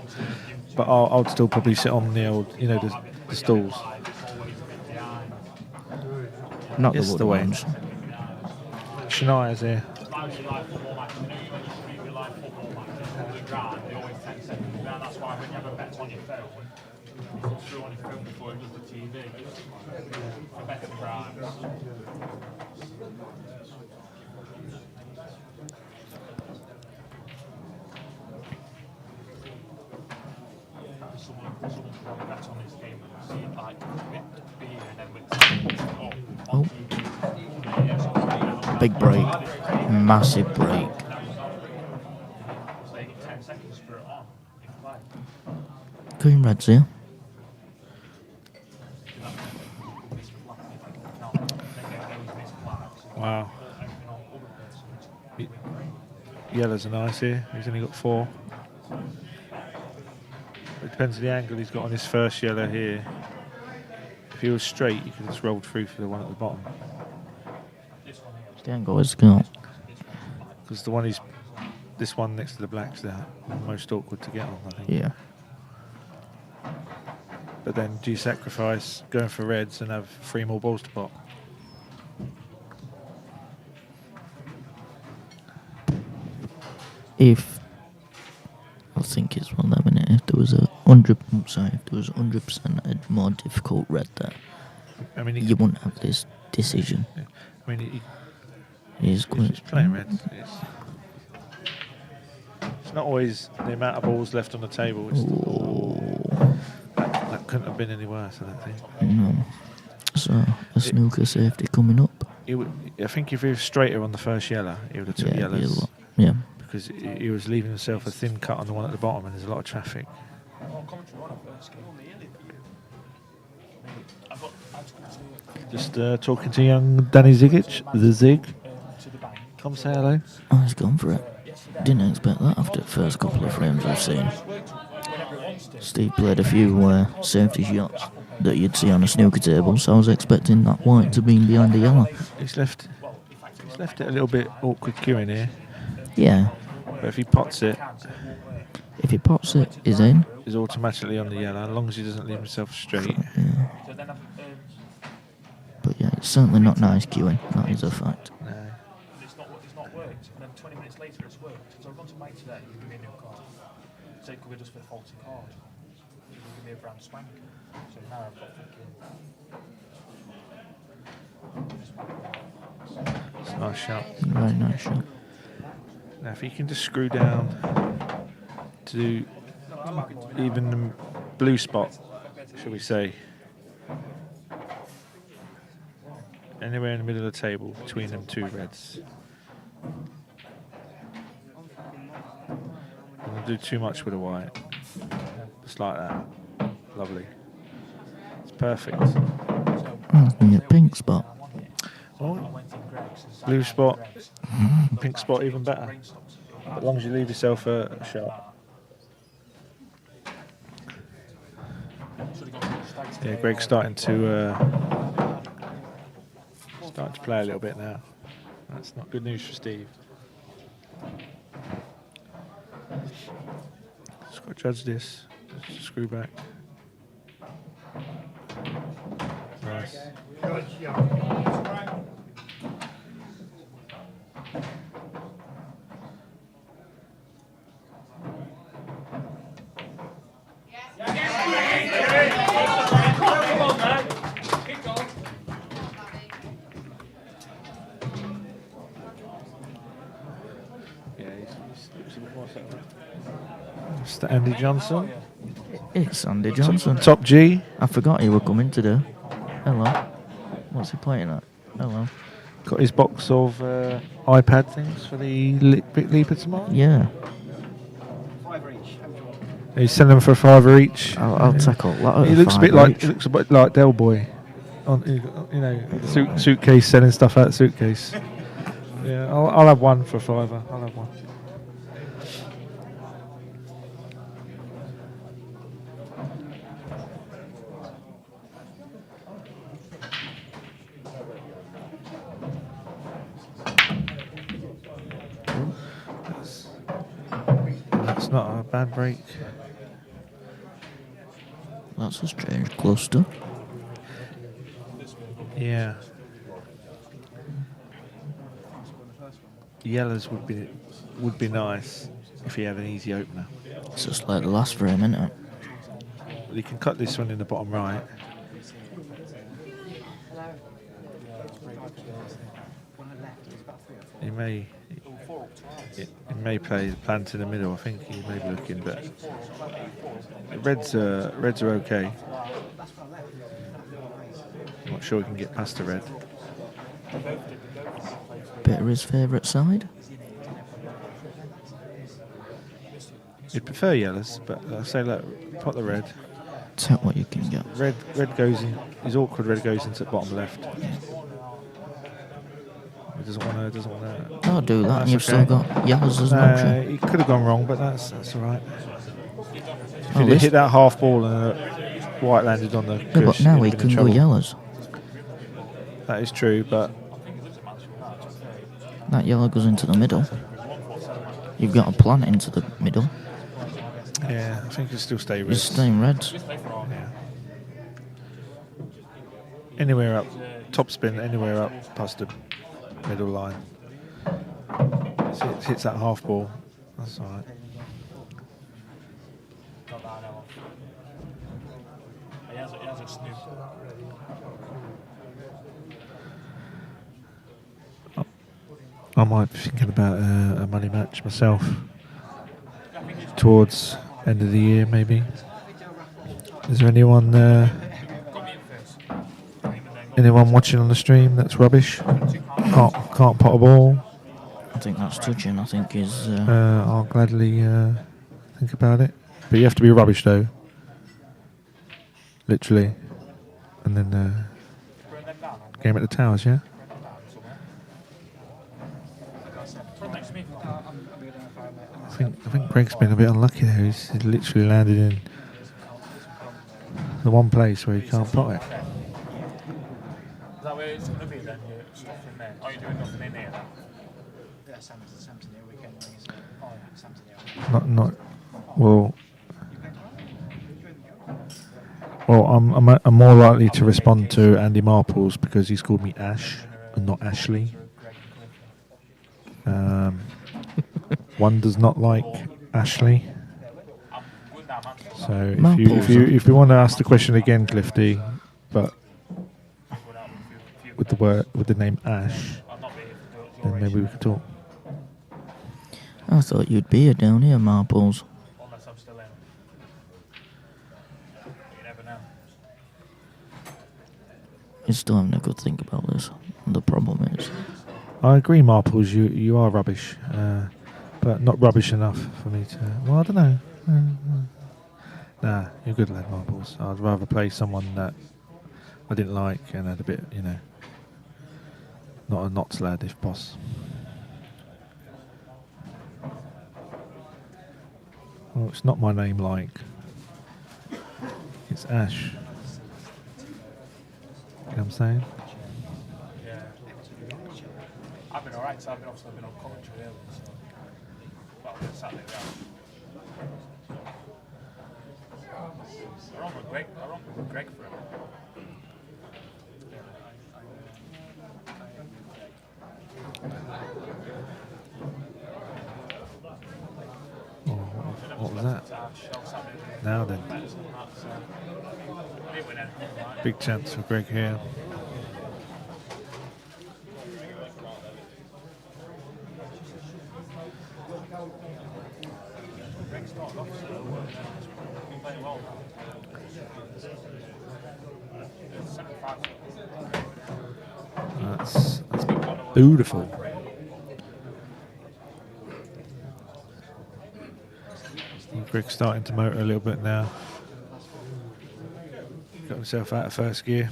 But I'd still probably sit on the old, the stools. Not It's the the wood way. ones. Shania's here. Oh. Big break. Massive break. Green Reds here. Wow. Yellows are nice here. He's only got 4. It depends on the angle he's got on his first yellow here. If he was straight, he could have just rolled through for the one at the bottom. The angle is good. Because this one next to the black's the most awkward to get on, I think. Yeah. But then do you sacrifice going for reds and have 3 more balls to pot? If I think it's one of them, innit? If there was a 100% a more difficult red there, I mean, you wouldn't have this decision. Yeah. I mean, He's he's playing reds. It's not always the amount of balls left on the table. It's that couldn't have been any worse, I don't think. No. So a snooker safety coming up. I think if he was straighter on the first yellow, he would have took yellows. Yeah. Because he was leaving himself a thin cut on the one at the bottom, and there's a lot of traffic. Just talking to young Danny Zigic, the Zig. Come say hello. Oh, he's gone for it. Didn't expect that after the first couple of frames I've seen. Steve played a few safety shots that you'd see on a snooker table, so I was expecting that white to be behind the yellow. He's left it a little bit awkward queuing here. Yeah. But if he pots it, If he pots it, he's in. he's automatically on the yellow, as long as he doesn't leave himself straight. Yeah. But yeah, it's certainly not nice queuing. That is a fact. No. It's not worked, and then 20 minutes later it's worked. So I've gone to Mike today, give me a new card. So it could be just for a faulty card. Give me a brand spank. So now I've got It's a nice shot. Very nice shot. Now if he can just screw down to even the blue spot, shall we say, anywhere in the middle of the table between them 2 reds. Don't do too much with a white, just like that. Lovely. It's perfect. Oh, I can get pink spot. Oh, blue spot, pink spot, even better. As long as you leave yourself a shot. Yeah, Greg's starting to play a little bit now. That's not good news for Steve. Just got to judge this. Screw back. Nice. Good, yeah. Mr. Andy Johnson. It's Andy Johnson. Top G. I forgot you were coming today. Hello. What's he playing at? Hello. Got his box of iPad things for the Leaper tomorrow. Yeah. He's selling them for $5 each. I'll tackle that. He looks a bit like Del Boy, you know, suitcase selling stuff out of suitcase. Yeah, I'll have one for $5. I'll have one. That's not a bad break. That's a strange cluster. Yeah. Yellows would be nice if he had an easy opener. It's just like the last frame, isn't it? Well, you can cut this one in the bottom right. He may play the plant in the middle. I think he may be looking, but the reds are okay. I'm not sure he can get past the red. Better his favourite side. He'd prefer yellows, but I say look, pot the red. Take what you can get. Red goes in. His awkward red goes into the bottom left. He doesn't want to. I'll do that, That's and you've okay. still got yellows as an option. He could have gone wrong, but that's all right. If Oh, he'd hit that half ball and white landed on the Yeah, cush, but now he'd he have been in can go trouble. yellows. That is true, but That yellow goes into the middle. You've got a plant into the middle. yeah, I think he'll still stay You're red. staying reds. Yeah. Anywhere up, top spin, anywhere up past the middle line. So it hits that half ball. That's all right. He has a snooker. I might be thinking about a money match myself towards end of the year, maybe. Is there anyone watching on the stream that's rubbish? Can't pot a ball. I think that's touching. I think is. I'll gladly think about it. But you have to be rubbish though. Literally. And then game at the Towers, yeah? I think Greg's been a bit unlucky there. He's literally landed in the one place where he can't pot it. Is that where it's going to be then? You're stuff in there? Are you doing nothing in here then? Yeah, Samson here weekend. Oh, yeah, Samson here. Not well. Well, I'm more likely to respond to Andy Marples because he's called me Ash and not Ashley. One does not like Ashley. So if you want to ask the question again, Clifty, but with the name Ash, then maybe we could talk. I thought you'd be here down here, Marples. Unless I'm still in. You never know. You're still having a good think about this. And the problem is, I agree, Marples. You are rubbish, but not rubbish enough for me to. Well, I don't know. Nah, you're good lad, Marbles. I'd rather play someone that I didn't like and had a bit, not a knots lad if boss. Well, it's not my name like. It's Ash. You know what I'm saying? Yeah. I've been alright, so I've been on commentary earlier, so. Well, Saturday we have. I run with Greg for a minute. What was that? Now then. Big chance for Greg here. That's beautiful. Greg's starting to motor a little bit now. Got himself out of first gear.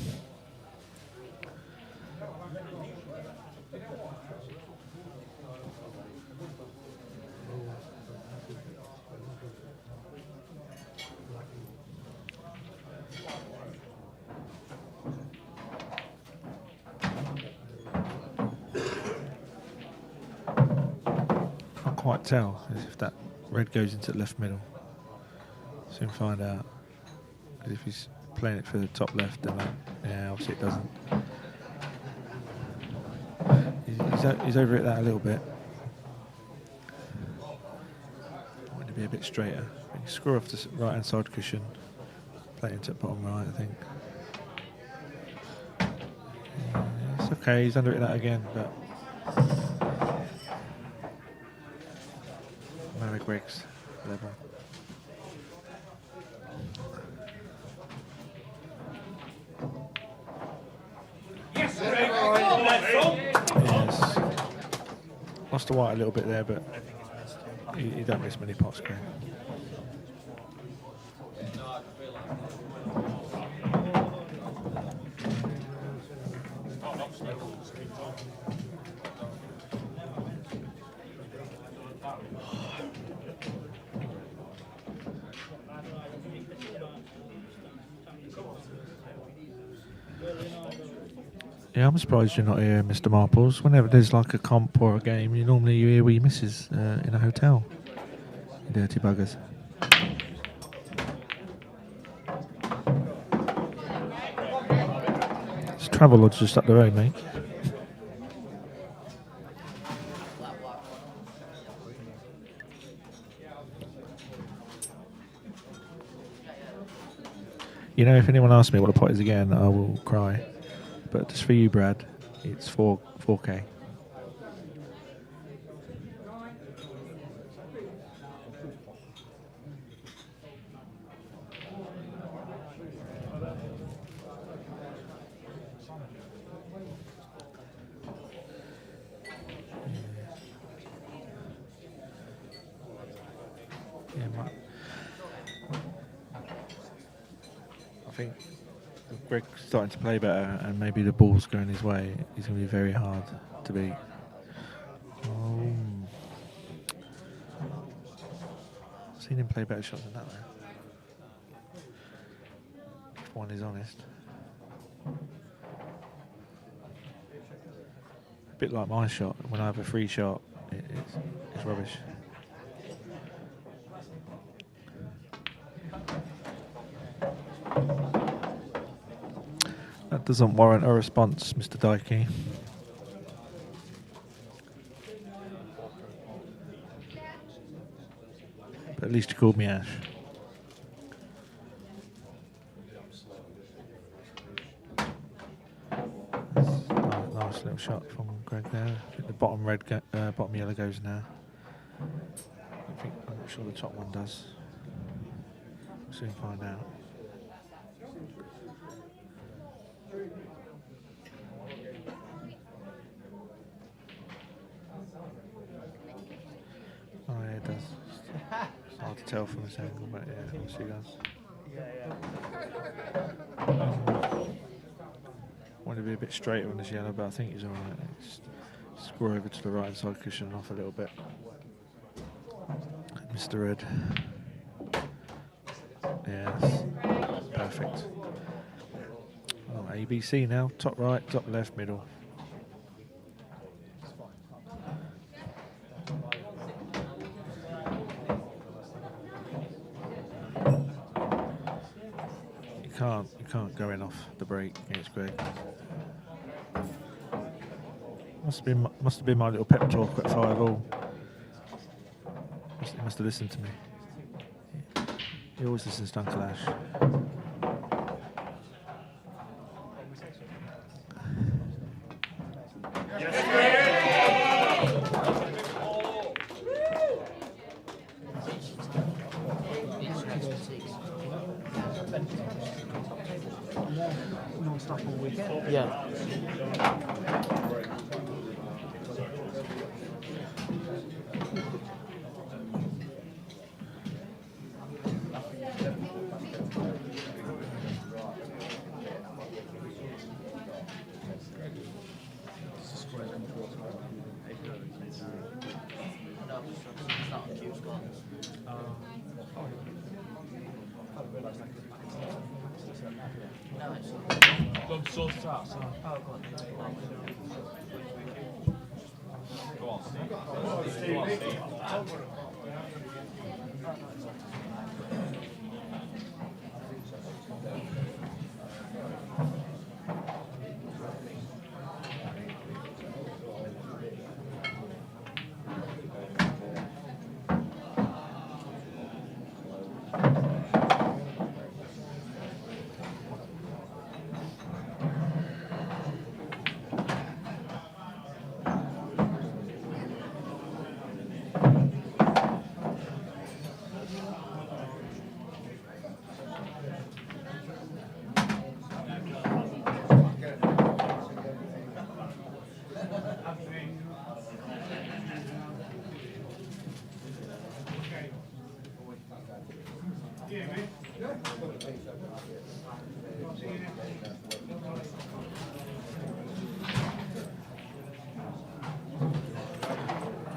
Can't quite tell if that red goes into the left middle. Soon find out. Because if he's playing it for the top left, then yeah, obviously it doesn't. He's over it that a little bit. Want to be a bit straighter. Screw off the right hand side cushion. Play it into the bottom right, I think. Yeah, it's okay, he's under it that again, but Mary Greg's level. Yes. Lost the white a little bit there, but you don't miss many pots, Greg. Yeah, I'm surprised you're not here, Mr. Marples. Whenever there's like a comp or a game, you hear where your missus in a hotel. You dirty buggers. It's Travel Lodge just up the road, mate. You know, if anyone asks me what a pot is again, I will cry. But just for you, Brad, it's 4K. Yeah, I think Greg's starting to play better, and maybe the ball's going his way. He's going to be very hard to beat. Oh. I've seen him play better shots than that, though. If one is honest. A bit like my shot. When I have a free shot, it's rubbish. That doesn't warrant a response, Mr. Dykey. But at least you called me Ash. Nice little shot from Greg there. I think the bottom bottom yellow goes now. I'm not sure the top one does. We'll soon find out. Oh yeah, it does. It's hard to tell from this angle, but yeah, obviously it does. Wanted to be a bit straighter on this yellow, but I think he's alright. Just screw over to the right side cushion off a little bit. Mr. Red. Yes. Perfect. Oh, ABC now. Top right, top left, middle. You can't go in off the break against Greg. Must have been my little pep talk at 5-all. He must have listened to me. He always listens to Uncle Ash. Yeah.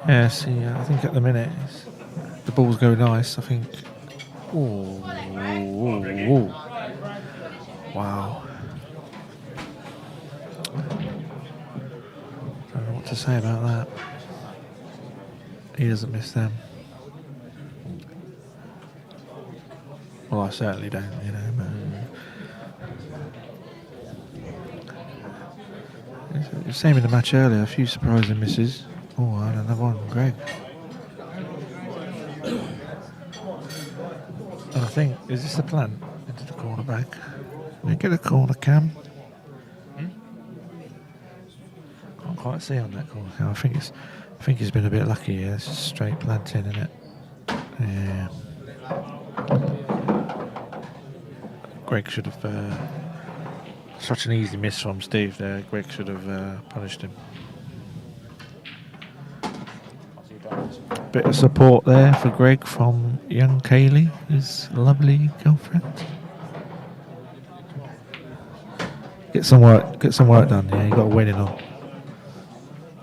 Yeah, see, I think at the minute the balls go nice. I think. Ooh, wow. Don't know what to say about that. He doesn't miss them. Well, I certainly don't, you know. But the same in the match earlier. A few surprising misses. Oh, and another one, Greg. And I think, is this the plan? Into the corner back. We get a corner cam. Can't quite see on that corner cam. I think he's been a bit lucky here. It's just straight planting, isn't it? Yeah. Greg should have. Such an easy miss from Steve there. Greg should have punished him. Bit of support there for Greg from young Kaylee, his lovely girlfriend. Get some work done. Yeah, you got a wedding on.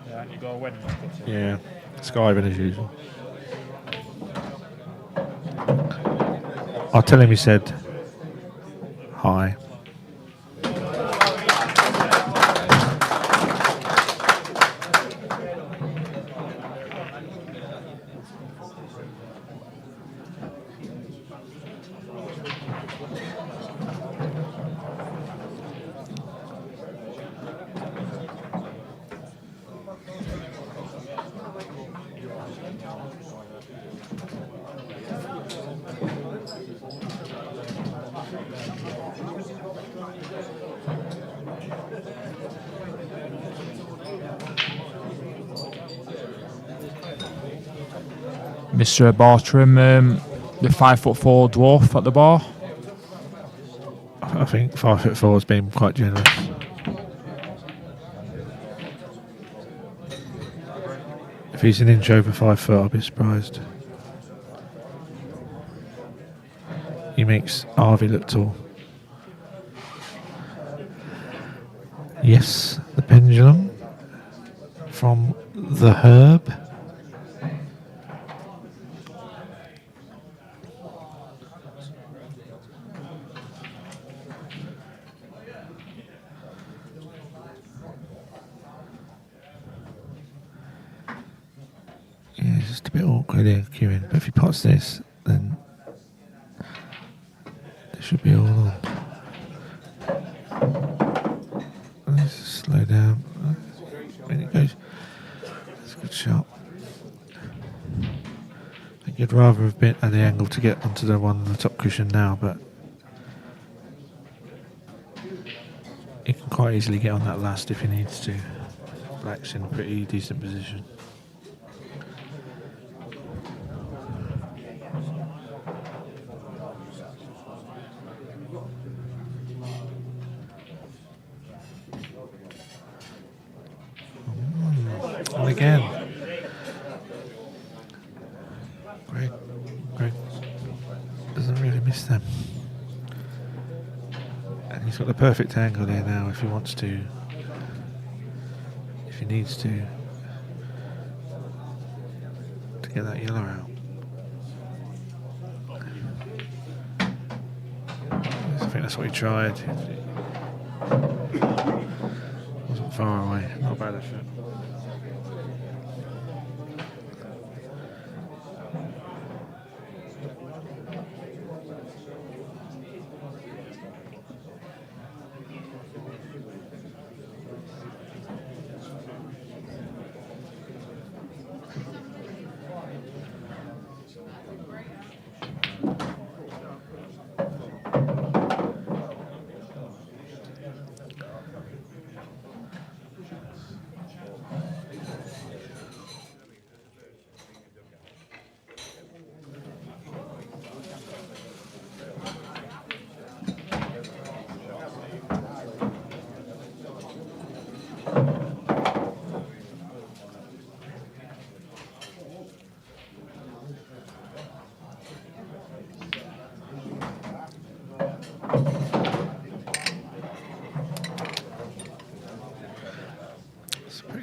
Yeah, you got a wedding. Yeah, skiving as usual. I'll tell him he said hi. Mr. Bartram, the 5'4" dwarf at the bar. I think 5'4" has been quite generous. If he's an inch over 5 foot, I'll be surprised. he makes Harvey look tall. Yes, the pendulum from the Herb. Yeah, it's just a bit awkward here queuing, but if he pots this, then they should be all on. Let's slow down. When it goes, that's a good shot. I think you'd rather have been at the angle to get onto the one on the top cushion now, but he can quite easily get on that last if he needs to. Black's in a pretty decent position. And again, Greg doesn't really miss them. And he's got the perfect angle there now if he wants to, if he needs to get that yellow out. I think that's what he tried. Wasn't far away, not a bad effort.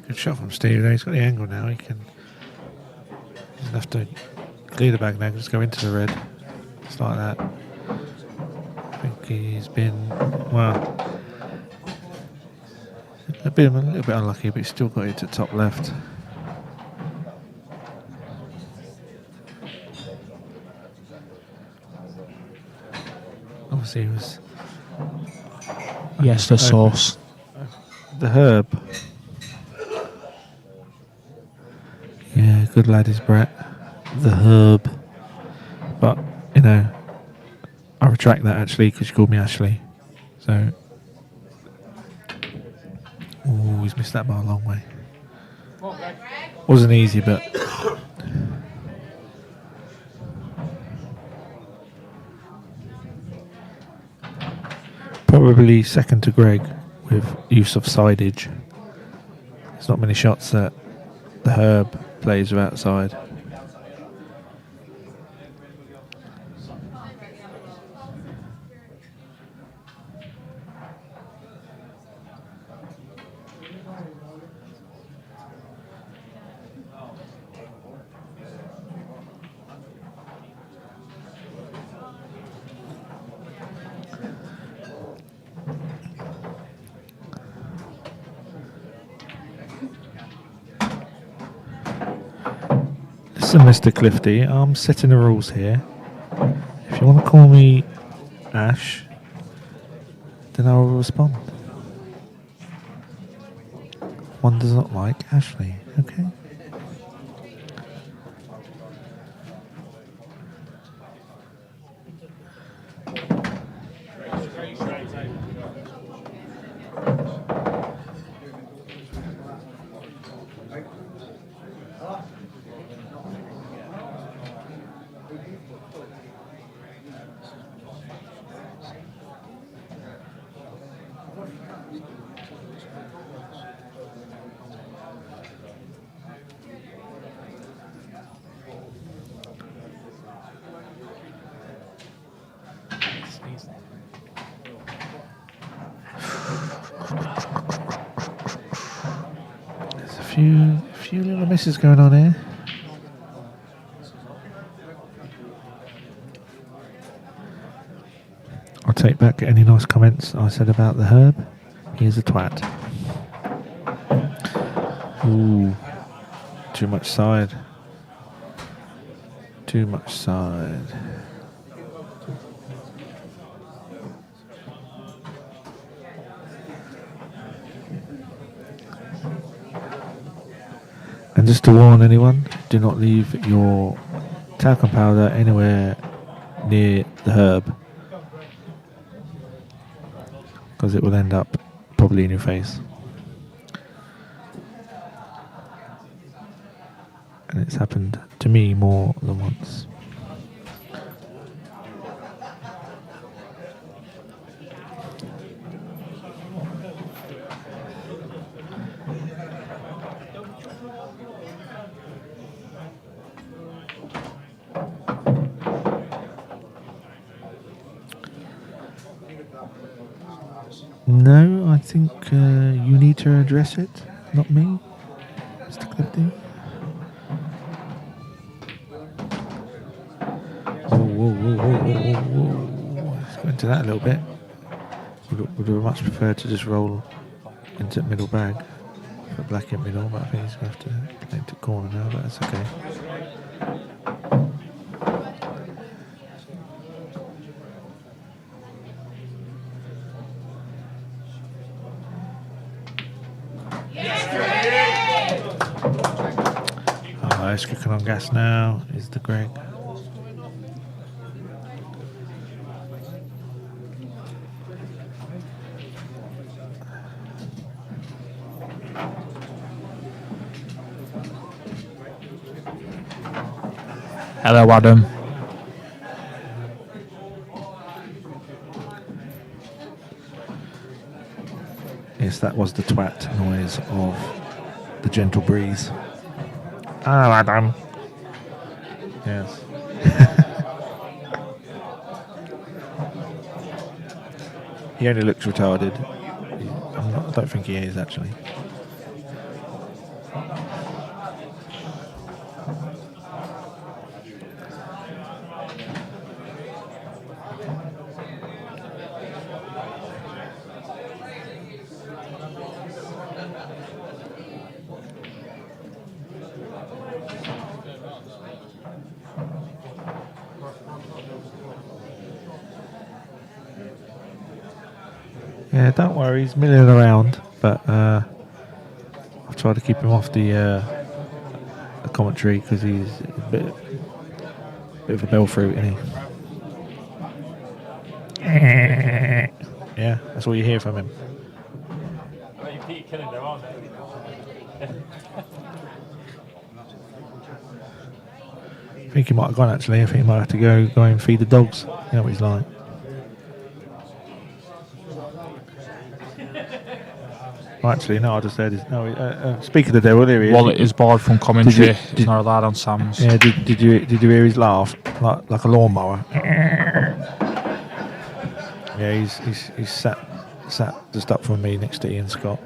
Good shot from Steve there. He's got the angle now. He doesn't have to clear the bag now, just go into the red. Just like that. I think he's been, well, a little bit unlucky, but he's still got it to top left. Obviously he was... Yes, the sauce. The Herb. Yeah, good lad is Brett. The Herb. But, you know, I retract that actually because you called me Ashley. So, oh, he's missed that by a long way. Wasn't easy, but probably second to Greg with use of sidage. There's not many shots that the Herb plays with outside. Listen, Mr. Clifty, I'm setting the rules here. If you want to call me Ash, then I will respond. One does not like Ashley, okay? few little misses going on here. I'll take back any nice comments I said about the herb. He's a twat. Ooh, too much side. Too much side. And just to warn anyone, do not leave your talcum powder anywhere near the herb, because it will end up probably in your face. And it's happened to me more than once. No, I think you need to address it, not me, Mr. Clifton. Whoa. Let's go into that a little bit. Would have much preferred to just roll into the middle bag for black in middle, but I think he's going to have to play into corner now, but that's okay. He's cooking on gas now, is the Greg. Hello, Adam. Yes, that was the twat noise of the gentle breeze. Hello, Adam. Yes. He only looks retarded. I don't think he is, actually. Yeah, don't worry, he's milling around, but I've tried to keep him off the commentary because he's a bit of a bell fruit, isn't he? Yeah, that's all you hear from him. I think he might have gone, actually. I think he might have to go and feed the dogs. You know what he's like. Oh, actually, no, I just heard his... No, speak of the devil, here he is. Wallet is barred from commentary. Did It's not allowed on Sam's. Yeah, did you hear his laugh? Like a lawnmower. Yeah, he's sat just up from me next to Ian Scott.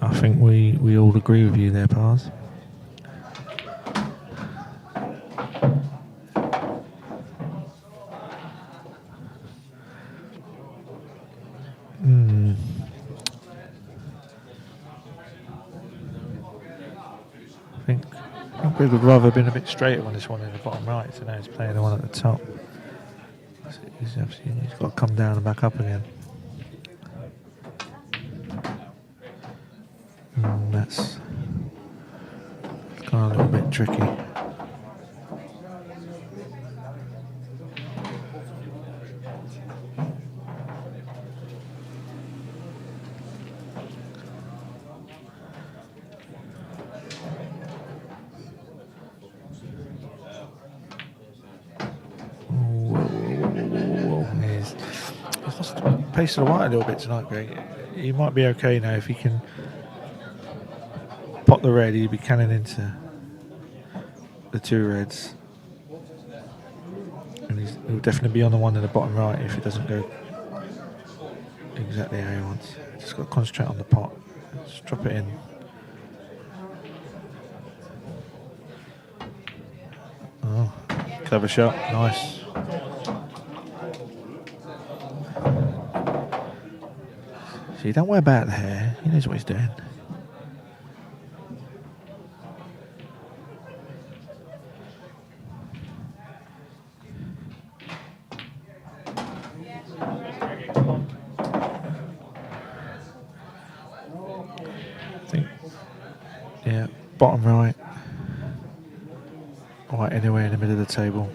I think we all agree with you there, Pars. I think we would rather have been a bit straighter on this one in the bottom right, so now he's playing the one at the top. He's got to come down and back up again. That's kind of a little bit tricky. pace of the white a little bit tonight, Greg. He might be okay now if he can pot the red. He'll be cannon into the two reds, and he'll definitely be on the one in the bottom right if it doesn't go exactly how he wants. Just got to concentrate on the pot. Just drop it in. Oh, clever shot, nice. See, don't worry about the hair. He knows what he's doing. Yeah, bottom right. White anywhere in the middle of the table.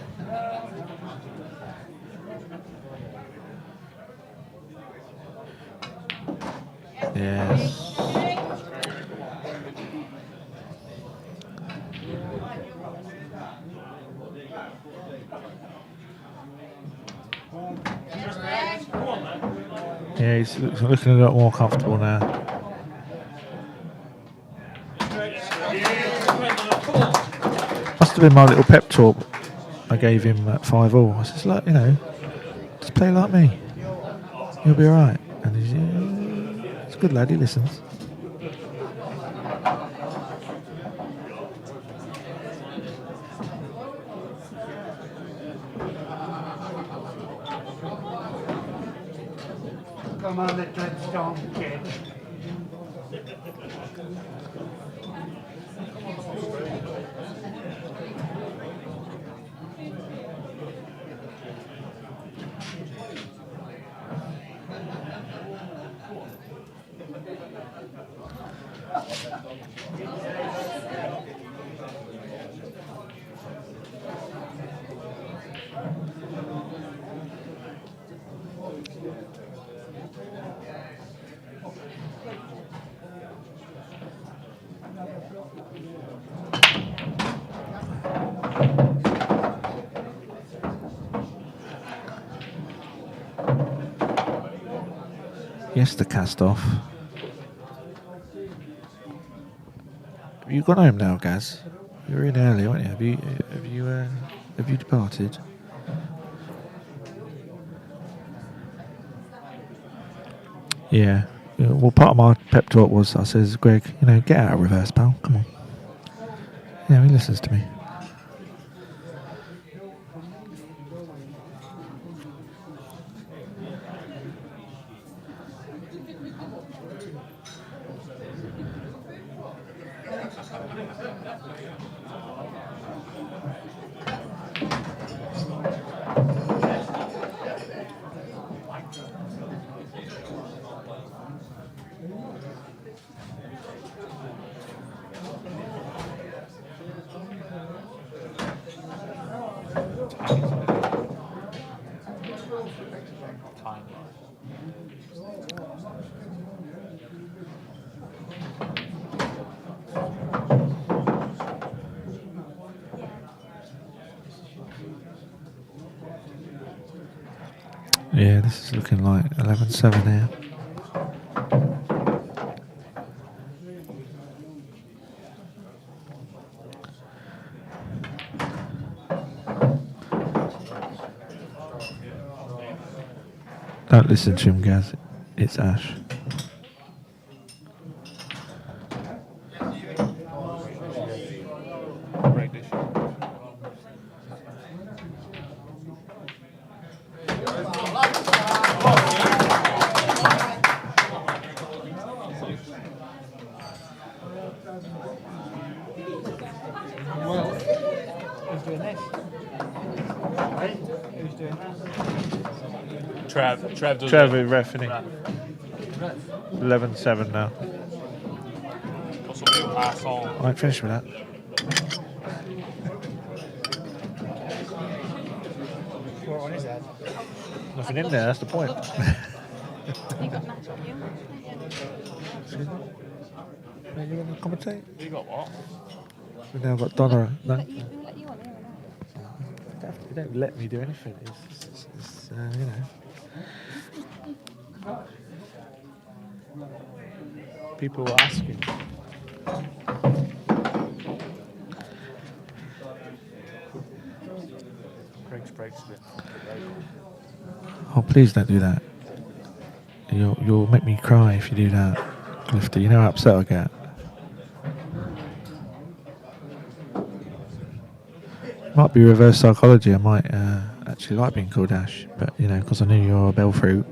Yes. Yeah, he's looking a lot more comfortable now. Must have been my little pep talk I gave him at 5-all. I said, like, you know, just play like me. You'll be alright. And he's, yeah, it's a good lad, he listens. Come on, the touchstone, kid. Yes, the cast off. Have you gone home now, Gaz? You were in early, weren't you? Have you departed? Yeah. Well, part of my pep talk was I says, Greg, you know, get out of reverse, pal. Come on. Yeah, he listens to me. Yeah, this is looking like 11-7 here. Don't listen to him, Gaz. It's Ash. Who's doing this? Hey, who's doing that? Trev does Trevor it. ref, isn't he? 11-7 now. What's up, you asshole? I ain't finished with that. What on his head? Nothing in there, that's the point. You got Matt on you. Excuse me? Are you going to commentate? You got what? We've now got Donna. No? Who let you on here or not? You don't let me do anything. It's you know. People were asking. Greg's breaks a bit. Oh, please don't do that. You'll make me cry if you do that, Clifty. You know how upset I get. Might be reverse psychology. I might actually like being called Ash, but you know, because I knew you're a bell fruit,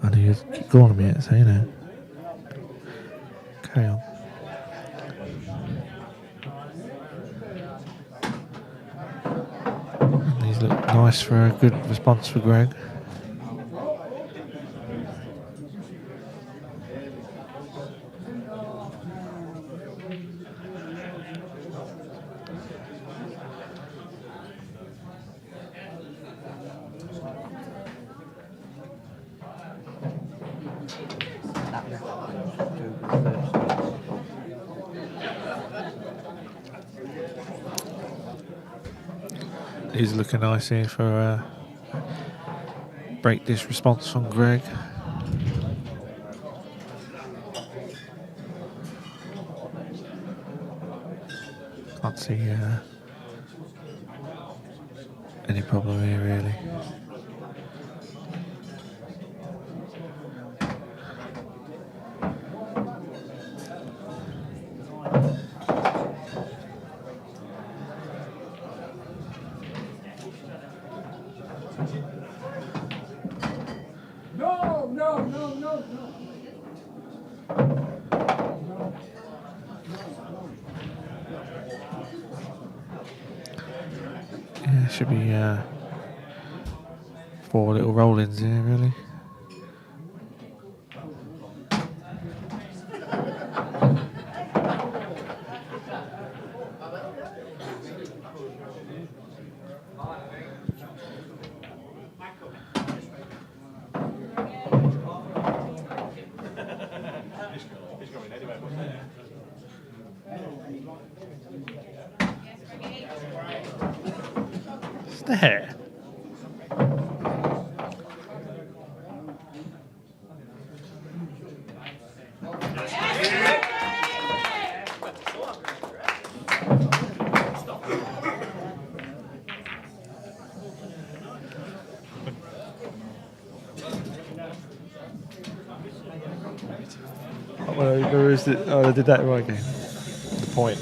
I knew you'd keep calling me it. So you know, carry on. And these look nice for a good response for Greg. He's looking nice here for a break dish response from Greg. Can't see any problem here really. Yeah, should be 4 little roll-ins here, really. What's that? Where is it? Oh, they did that right game. The point.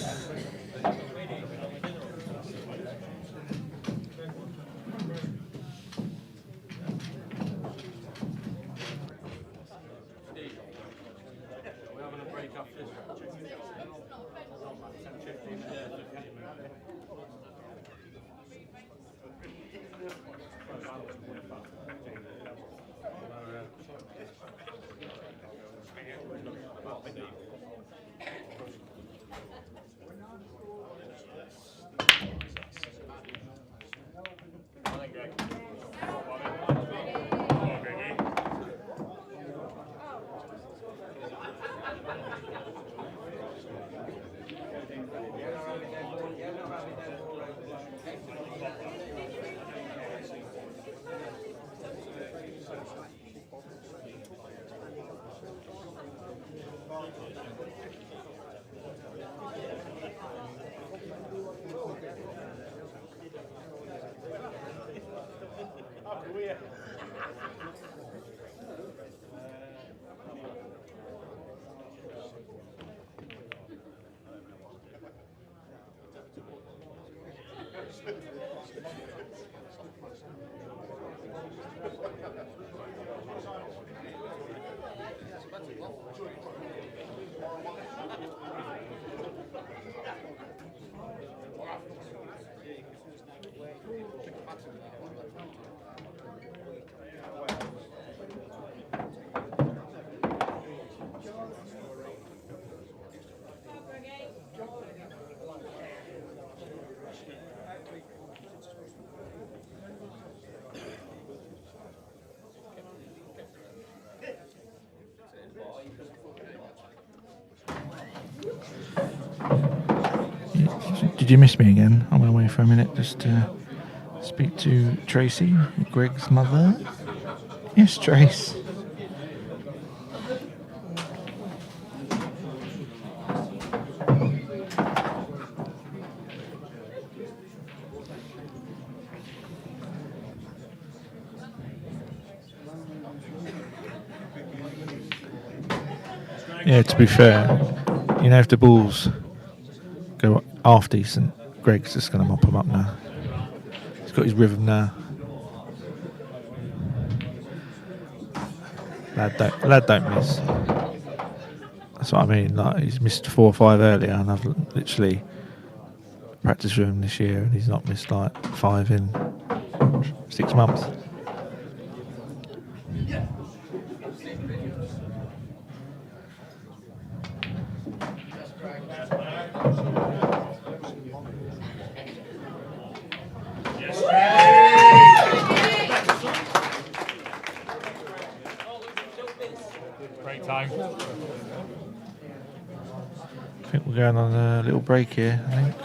Did you miss me again? I went away for a minute just to speak to Tracy, Greg's mother. Yes, Trace. Yeah, to be fair, you know, if the balls go half decent, Greg's just going to mop him up now. He's got his rhythm now. Lad don't miss. That's what I mean. Like, he's missed 4 or 5 earlier, and I've literally practiced with him this year, and he's not missed like 5 in 6 months. Break time. I think we're going on a little break here, I think.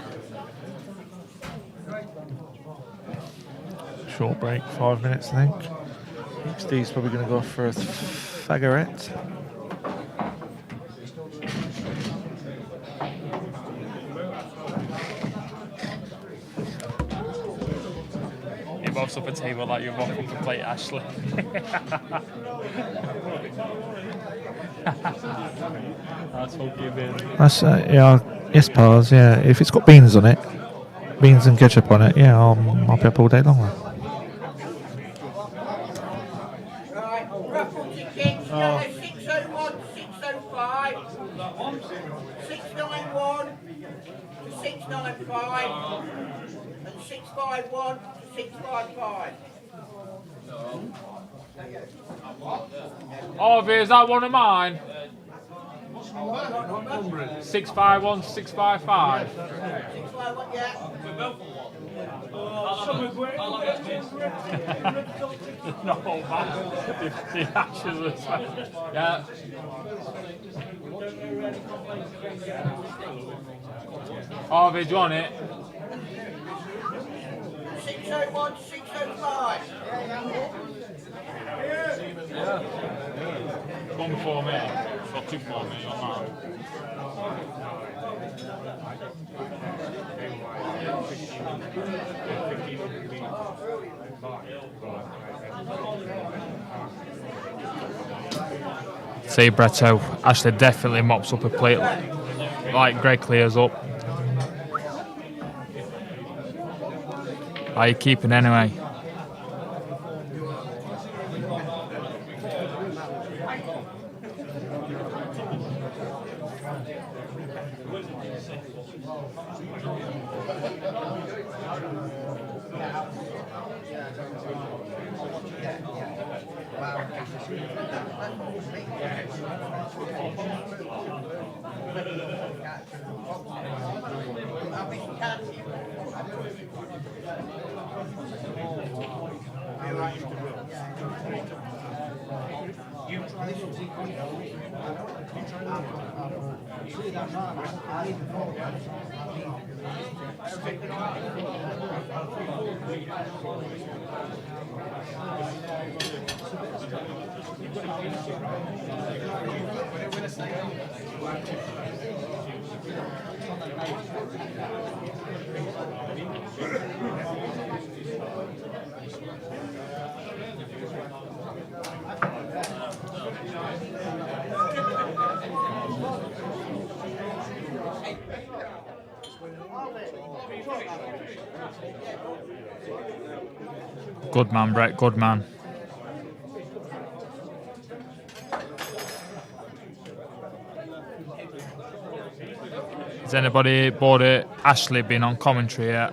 Short break, 5 minutes, I think. Steve's probably going to go off for a fagorette. He mops up a table like you mop up a plate, Ashley. That's fucking That's, yeah, yes, pals, yeah. If it's got beans on it, beans and ketchup on it, yeah, I'll be up all day long. Right, raffle tickets, yellow 601, 605, 691 to 695, and 651 to 655. Oh, is that one of mine? 651, 655. 651, yeah. No, man. The ashes are yeah. Oh, do you want it? 601 to 605. One for me. Or 2 for me on that. See, Bretto, Ashley definitely mops up a plate like Greg clears up. Are you keeping anyway? Good man, Brett, good man. Has anybody bored it? Ashley been on commentary yet?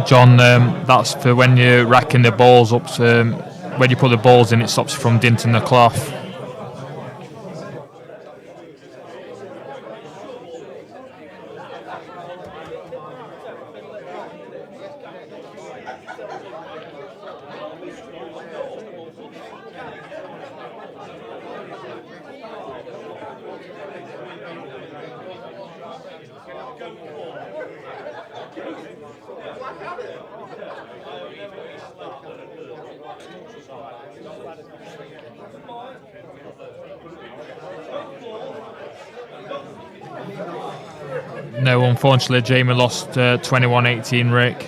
John, that's for when you're racking the balls up. When you put the balls in, it stops you from dinting the cloth. No, unfortunately, Jamie lost 21-18, Rick.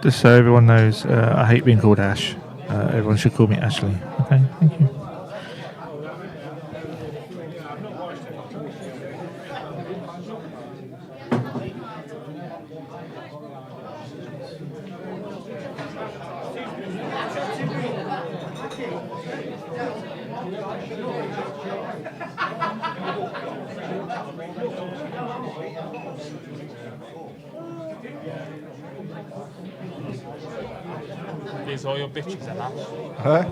Just so everyone knows, I hate being called Ash. Everyone should call me Ashley. Okay, thank you. These are all your bitches, and that. Huh?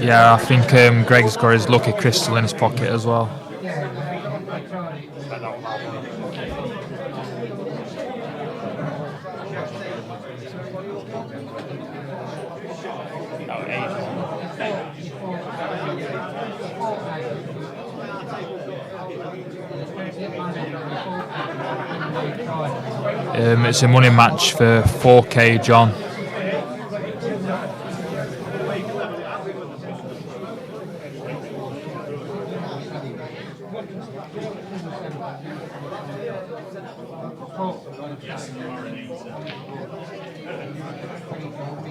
Yeah, I think Greg's got his lucky crystal in his pocket as well. It's a money match for 4K, John.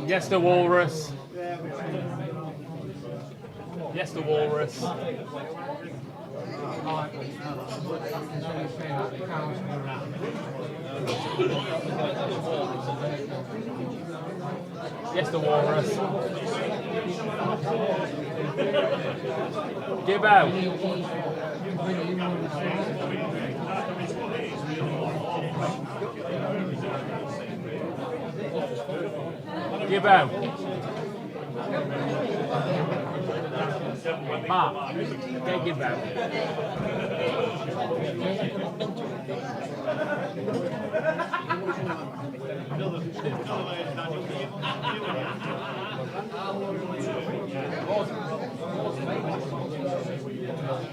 Yes, the walrus. Yes, the walrus. Yes, the walrus. Give out. Give out. Mark, okay, give out.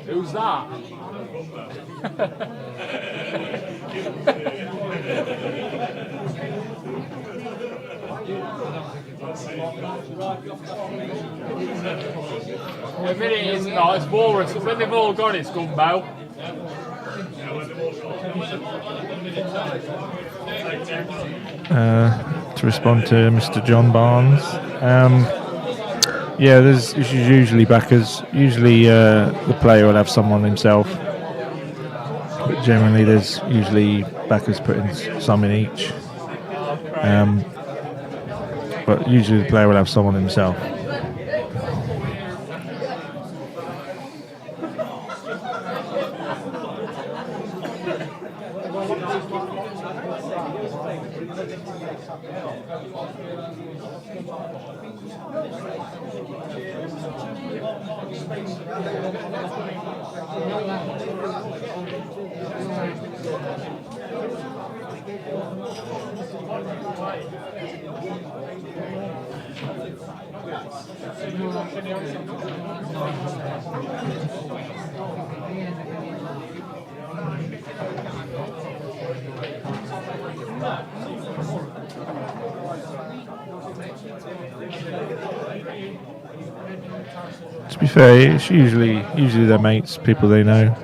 Who's that? The minute it's not, it's walrus. When they've all gone, it's gumbo. To respond to Mr. John Barnes, yeah, there's usually backers. Usually the player will have someone himself, but generally there's usually backers putting some in each. But usually the player will have someone himself. To be fair, it's usually their mates, people they know.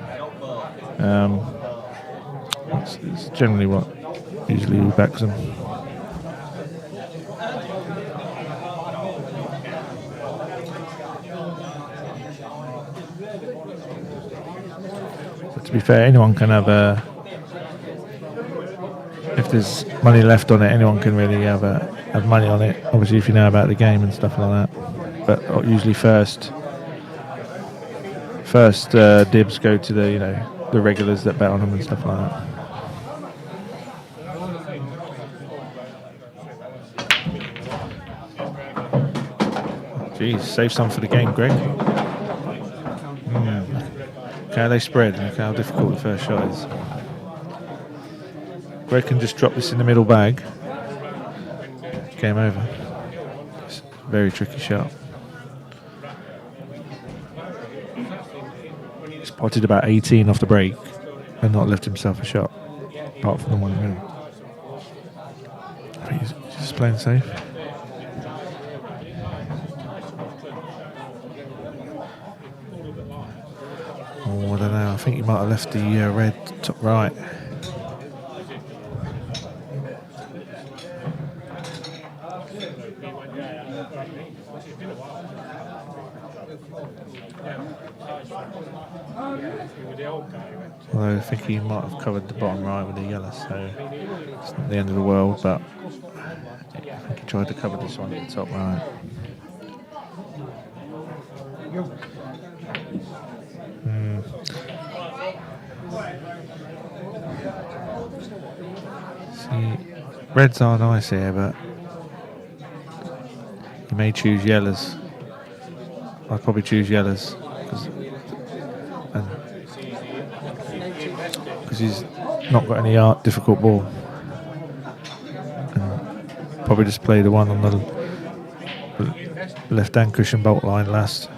It's generally what usually who backs them. But to be fair, anyone can have a. If there's money left on it, anyone can really have money on it. Obviously, if you know about the game and stuff like that. But usually first dibs go to the regulars that bet on them and stuff like that. Jeez, save some for the game, Greg. Look how they spread. Look how difficult the first shot is. Greg can just drop this in the middle bag. Game over. It's a very tricky shot. He's potted about 18 off the break and not left himself a shot, apart from the one in the middle. I think he's just playing safe. Oh, I don't know. I think he might have left the red top right. Although I think he might have covered the bottom right with the yellow, so it's not the end of the world, but I think he tried to cover this one at the top right. See, reds are nice here, but you may choose yellows. I'd probably choose yellows because he's not got any difficult ball, and probably just play the one on the left hand cushion bolt line last.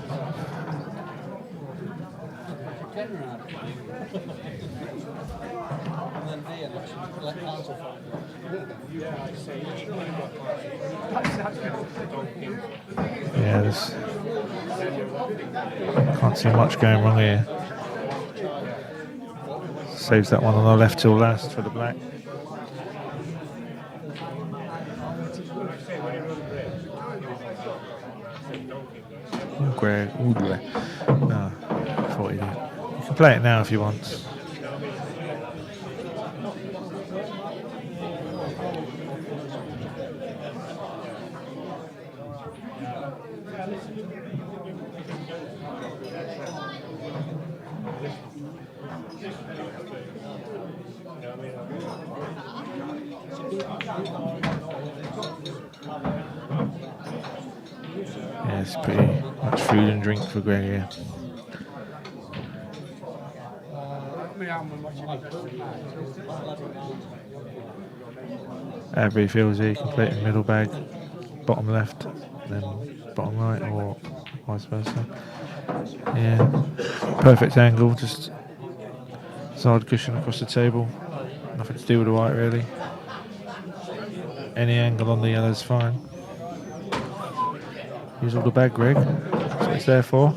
Yeah, can't see much going wrong here. Saves that one on the left till last for the black. Greg. No, I thought he did. You can play it now if you want. Yeah, it's pretty much food and drink for Greg here. However he feels here, you can play it in middle bag, bottom left. then bottom right, or vice versa. Yeah, perfect angle, just side cushion across the table. Nothing to do with the white really. Any angle on the yellow's fine. Use all the bag, Greg. That's what it's there for.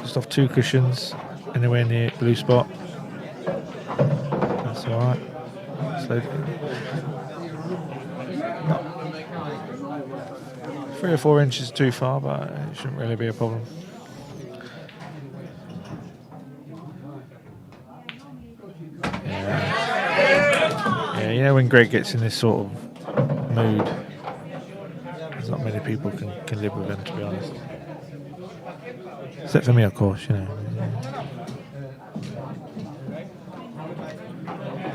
Just off 2 cushions, anywhere near blue spot. That's alright. So, not 3 or 4 inches too far, but it shouldn't really be a problem. Yeah, you know when Greg gets in this sort of mood, there's not many people can live with him, to be honest. Except for me, of course, you know.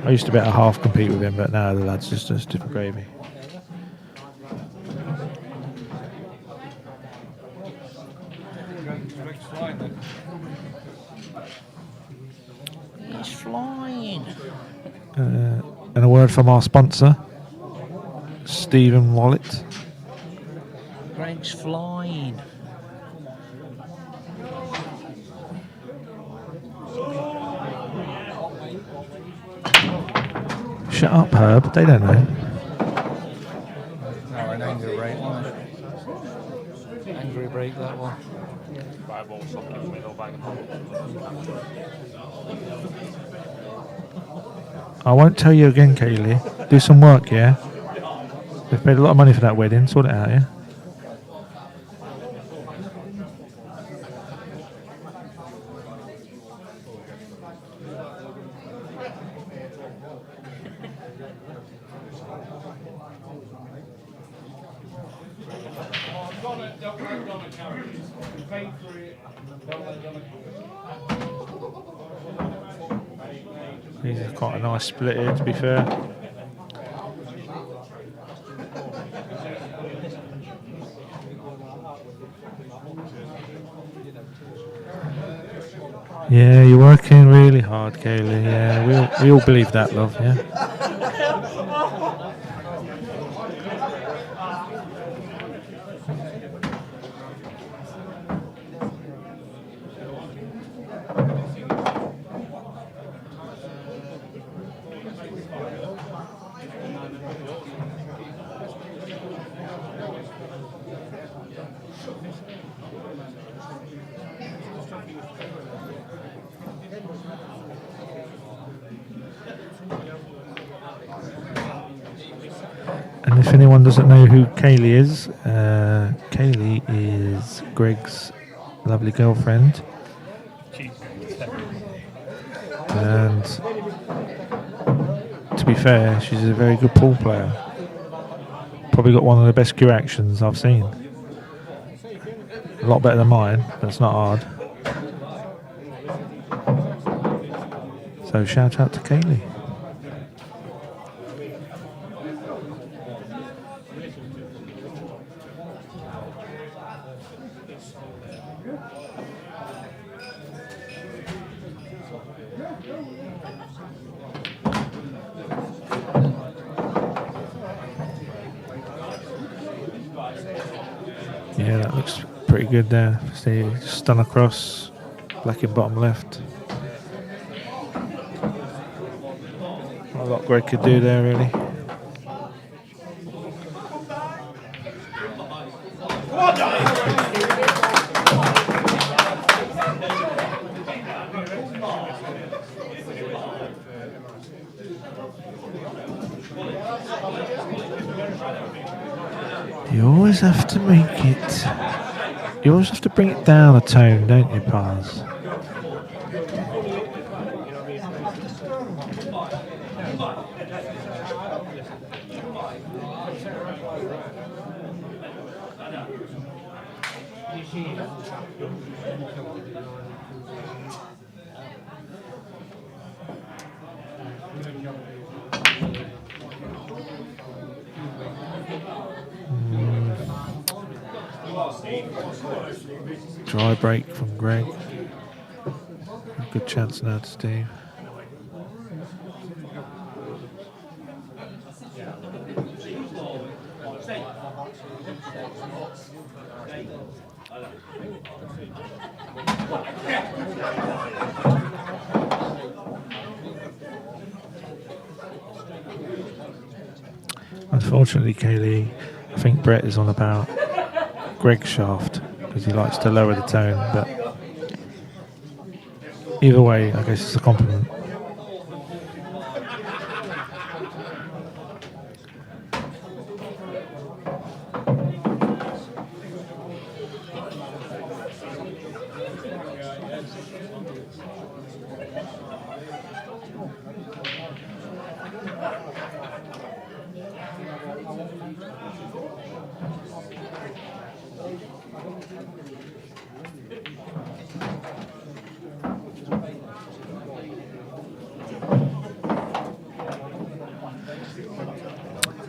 I used to bet a half compete with him, but now the lad's just different gravy. He's flying. And a word from our sponsor, Stephen Wallet. Greg's flying. Shut up, Herb. They don't know. An angry break, wasn't it? Angry break, that one. Blackball, something in the middle, bag and hold. I won't tell you again, Kaylee. Do some work, yeah? We've paid a lot of money for that wedding. Sort it out, yeah? These are quite a nice split here, to be fair. Yeah, you're working really hard, Kaylee. Yeah, we all believe that, love. Yeah. And if anyone doesn't know who Kaylee is, Kaylee is Greg's lovely girlfriend. And to be fair, she's a very good pool player. Probably got one of the best cue actions I've seen. A lot better than mine, but it's not hard. So shout out to Kaylee. Yeah, that looks pretty good there. See, stun across, black in bottom left. Not a lot Greg could do there, really. You always have to make it. You always have to bring it down a tone, don't you, Paz? Dry break from Greg. Good chance now to Steve. Unfortunately, Kaylee, I think Brett is on about Greg's shaft because he likes to lower the tone, but either way, I guess it's a compliment.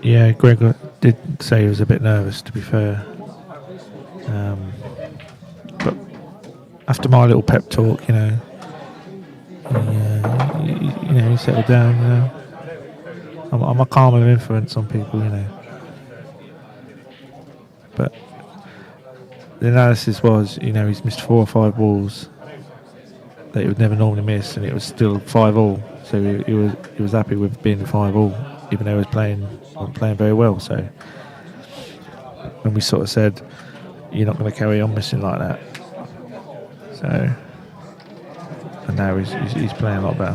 Yeah, Greg did say he was a bit nervous, to be fair. But after my little pep talk, you know, he settled down. You know, I'm a calmer influence on people, you know. But the analysis was, you know, he's missed 4 or 5 balls that he would never normally miss, and it was still 5-all. So he was happy with being 5-all, even though he wasn't playing very well. So when we sort of said, you're not going to carry on missing like that. So, and now he's playing a lot better.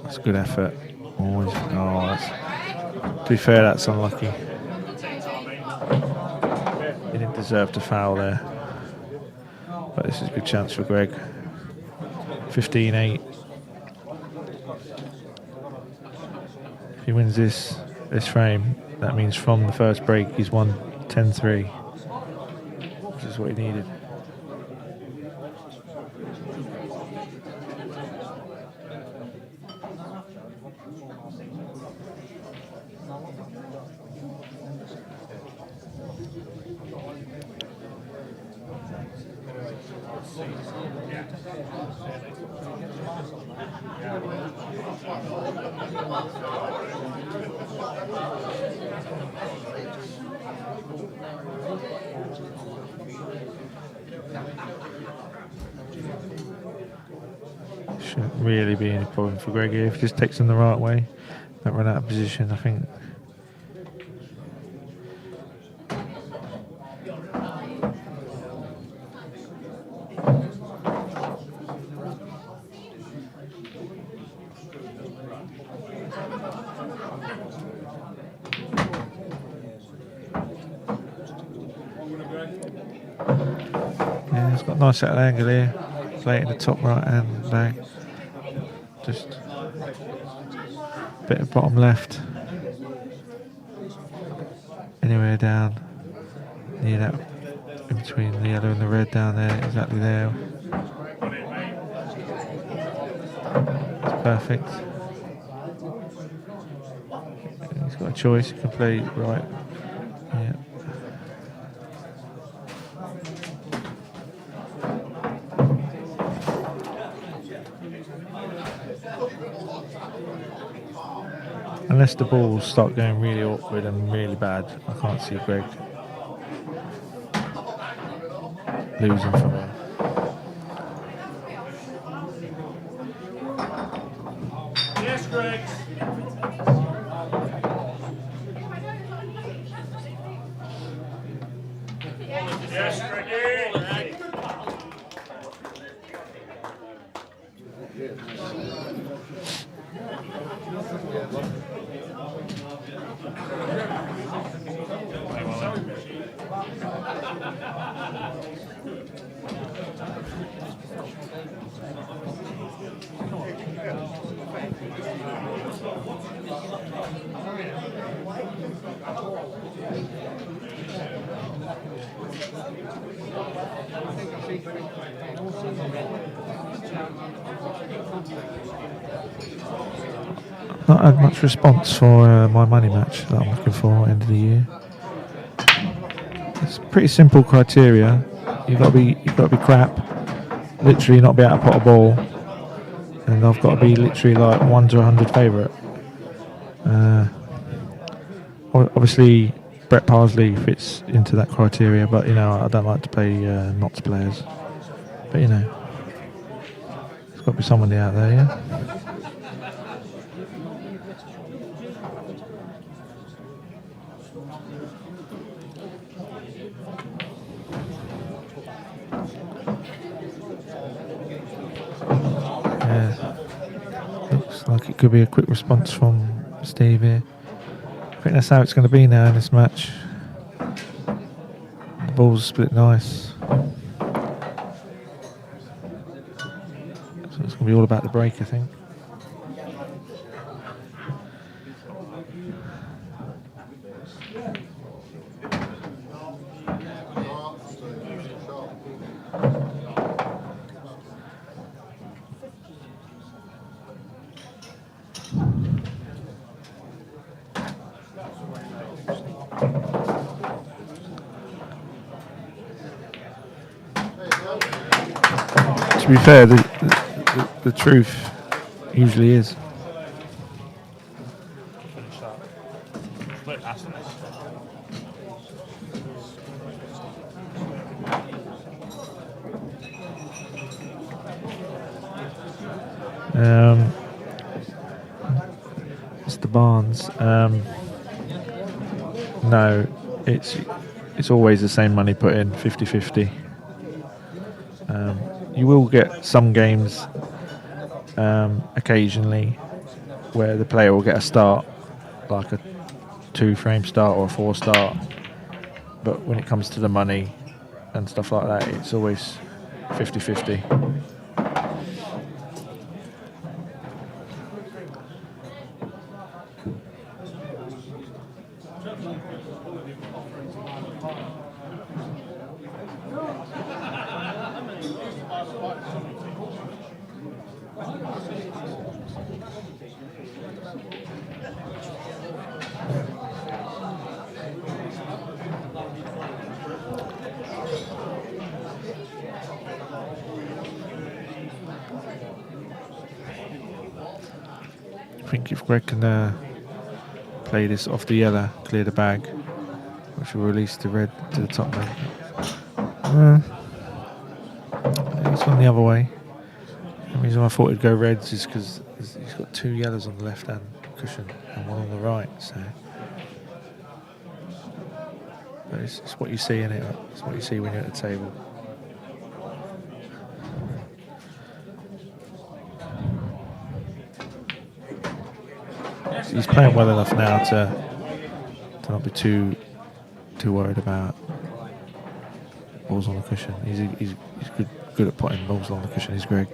That's good effort. Always. To be fair, that's unlucky. He didn't deserve to foul there. But this is a good chance for Greg. 15-8. If he wins this frame, that means from the first break he's won 10-3, which is what he needed. Shouldn't really be any problem for Greg here if he just takes them the right way. Don't run out of position, I think. Yeah, he's got a nice little angle here. Play it in the top right hand bag. Just a bit of bottom left. Anywhere down. Near that, in between the yellow and the red down there, exactly there. It's perfect. He's got a choice, he can play right. Yeah. Unless the balls start going really awkward and really bad, I can't see Greg losing from there. Yes, Greg. Yes, Greggy. Not had much response for my money match that I'm looking for end of the year. It's pretty simple criteria. You've got to be crap, literally not be able to pot a ball, and I've got to be literally like 1 to 100 favourite. Obviously, Brett Parsley fits into that criteria, but you know I don't like to play Notts players. But you know, there's got to be somebody out there, yeah. Looks like it could be a quick response from Steve here. I think that's how it's going to be now in this match. The ball's split nice. So it's going to be all about the break, I think. To be fair, the truth usually is. Mr. Barnes. No, it's always the same money put in, 50-50. You will get some games occasionally where the player will get a start, like a 2-frame start or a 4 start, but when it comes to the money and stuff like that, it's always 50-50. I think if Greg can play this off the yellow, clear the bag, which will release the red to the top bag. It's on the other way. The reason I thought it'd go reds is because he's got 2 yellows on the left hand cushion and 1 on the right. So, but it's what you see in it. It's what you see when you're at the table. He's playing well enough now to not be too worried about balls on the cushion. He's good at putting balls on the cushion. He's Greg.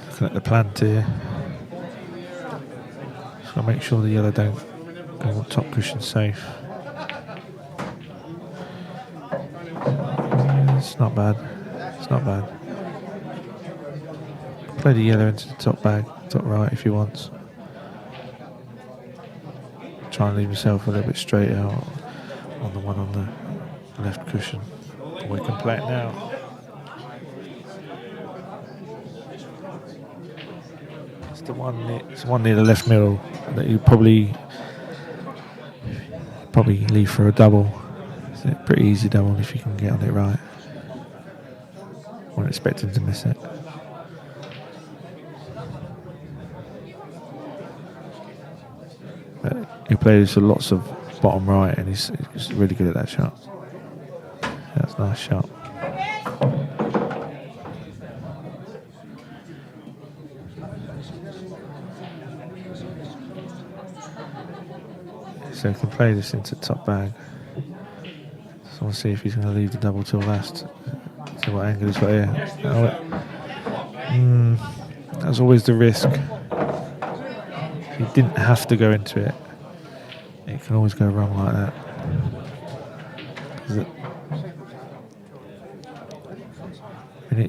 Looking at the plant here. Just gotta make sure the yellow don't go on top cushion safe. Yeah, it's not bad. It's not bad. Play the yellow into the top bag, top right if he wants. Try and leave himself a little bit straight out on the one on the left cushion. We can play it now. It's the one near the left middle that you probably leave for a double. It's a pretty easy double if you can get on it right. Won't expect him to miss it. But he plays for lots of bottom right, and he's really good at that shot. That's a nice shot. So he can play this into top bag. So we'll see if he's going to leave the double till last. See what angle he's got here. That's always the risk. He didn't have to go into it. It can always go wrong like that. 'Cause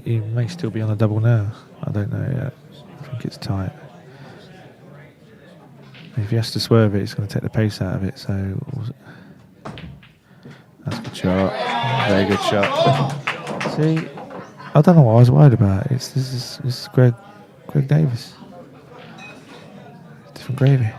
he may still be on a double now. I don't know yet. I think it's tight. If he has to swerve it, it's going to take the pace out of it. So that's a good shot. Very good shot. See, I don't know what I was worried about. This is Greg Davis. Different gravy.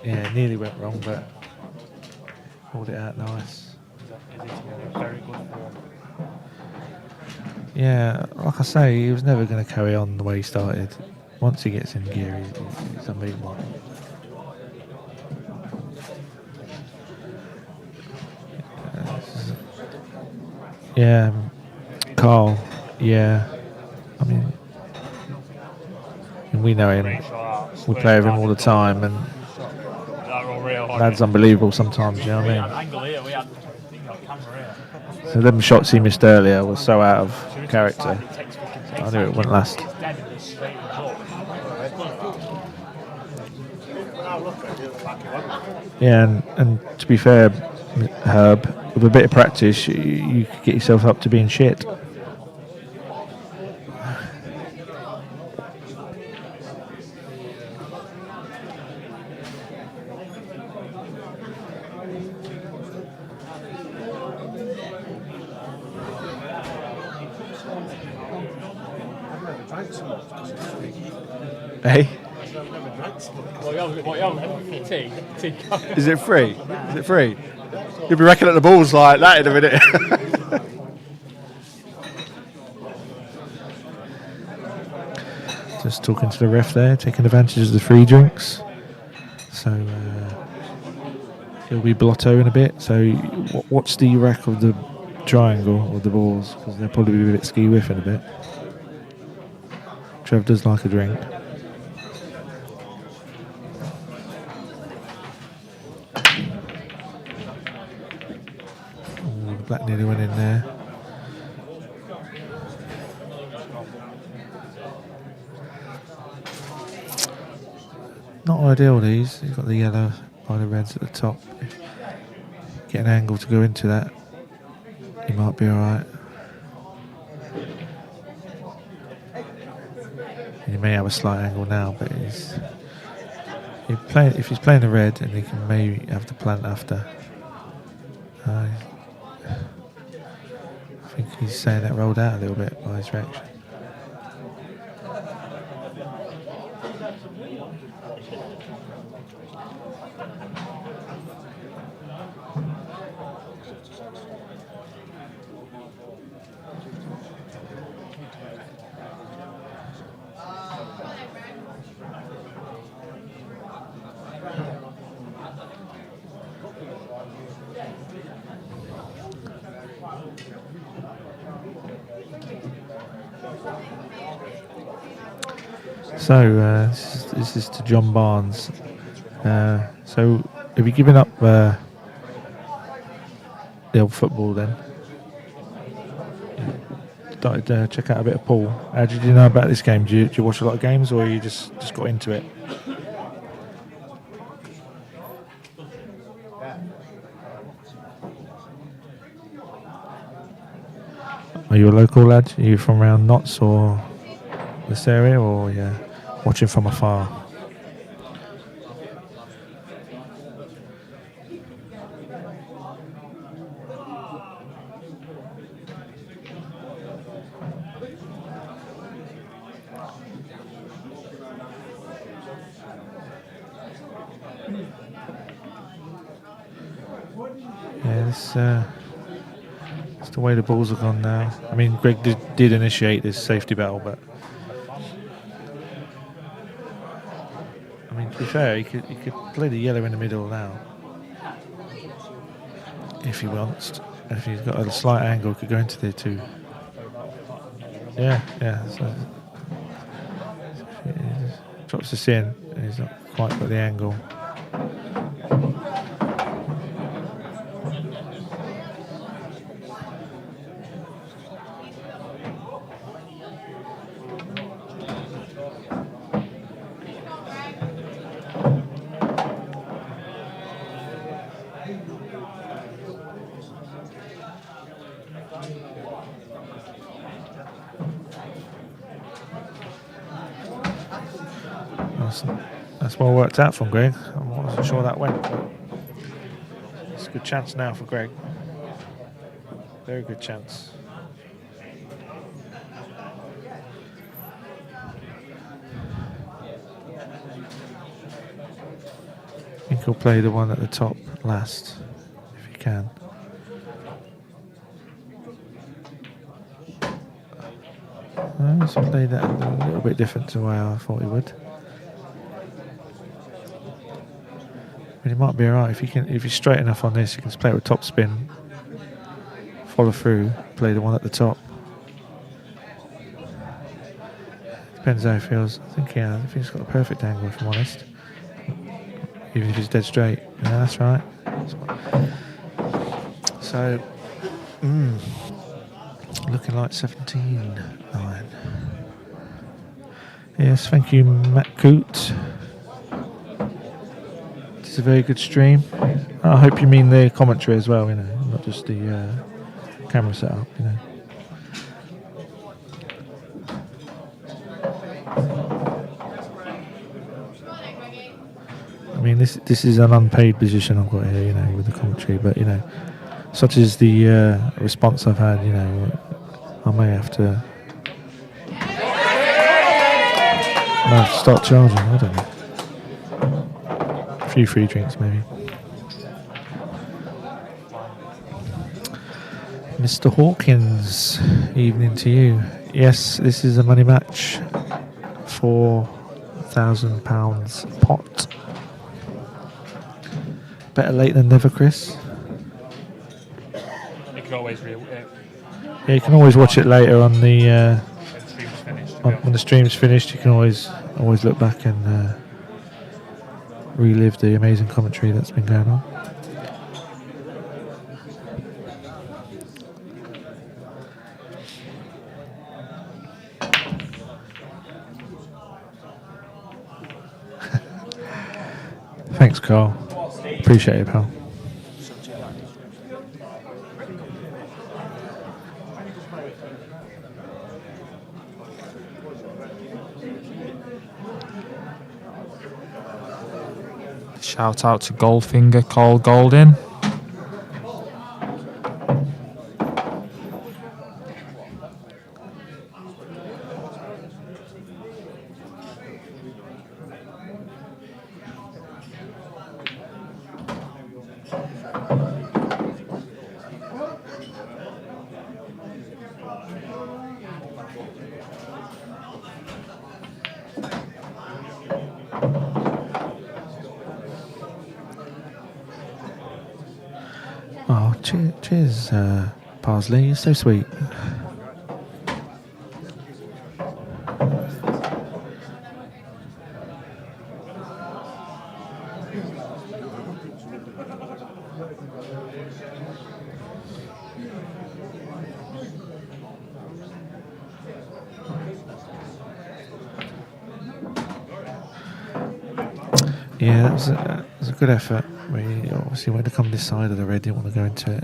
Yeah, it nearly went wrong, but pulled it out nice. Very good form. Yeah, like I say, he was never going to carry on the way he started. Once he gets in gear, he's unbeatable. Yeah, Carl. Yeah, I mean, we know him. We play with him all the time, and lad's unbelievable sometimes. You know what I mean? So them shots he missed earlier was so out of character. I knew it wouldn't last. Yeah, and to be fair, Herb, with a bit of practice, you could get yourself up to being shit. Hey? Is it free? Is it free? You'll be racking at the balls like that in a minute. Just talking to the ref there, taking advantage of the free drinks. So he'll be blotto in a bit. So what's the rack of the triangle of the balls? Because they'll probably be a bit ski whiff in a bit. Trev does like a drink. Black nearly went in there. Not ideal, these. You've got the yellow by the reds at the top. Get an angle to go into that. He might be alright. He may have a slight angle now, but if he's playing the red, and he can maybe have the plant after. I think he's saying that rolled out a little bit by his reaction. So this is to John Barnes. So have you given up the old football then? Started to check out a bit of pool. How did you know about this game? Do you watch a lot of games, or you just got into it? Are you a local lad? Are you from around Notts or this area, or yeah, watching from afar? Yeah, it's the way the balls have gone now. I mean, Greg did initiate this safety battle, but I mean, to be fair, he could play the yellow in the middle now if he wants. If he's got a slight angle, could go into there too. Yeah. So he drops this in, and he's not quite got the angle. That's well worked out from Greg. I wasn't sure that went, but it's a good chance now for Greg. Very good chance. I think he'll play the one at the top last, if he can. He's played that a little bit different to the way I thought he would. But he might be alright if he's straight enough on this. He can play it with top spin, follow through, play the one at the top. Depends how he feels. I think he's got a perfect angle, if I'm honest. Even if he's dead straight. Yeah, that's right. So, looking like 17-9. Yes, thank you, Matt Coote. It's a very good stream. I hope you mean the commentary as well, not just the camera setup, I mean, this is an unpaid position I've got here, with the commentary, but such as the response I've had, I may have to start charging. I don't know. A few free drinks, maybe. Mr. Hawkins, evening to you. Yes, this is a money match. £4,000 pot. Better late than never, Chris. You can always yeah, you can always watch it later on the when the stream's finished. You can always look back and relive the amazing commentary that's been going on. Thanks, Carl. Appreciate it, pal. Shout out to Goldfinger, Cole Goldin. Oh, cheers, Parsley. You're so sweet. Yeah, that was a good effort. We obviously wanted to come this side of the red, didn't want to go into it.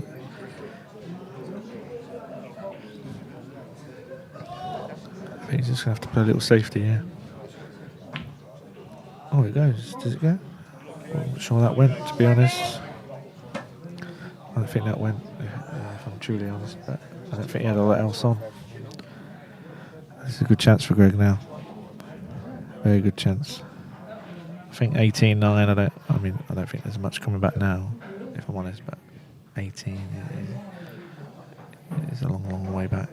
I think he's just going to have to play a little safety here. Oh, it goes. Does it go? I'm not sure that went, to be honest. I don't think that went, if I'm truly honest, but I don't think he had all that else on. This is a good chance for Greg now. Very good chance. I think 18-9, I don't think there's much coming back now, if I'm honest, but 18 is a long, long way back.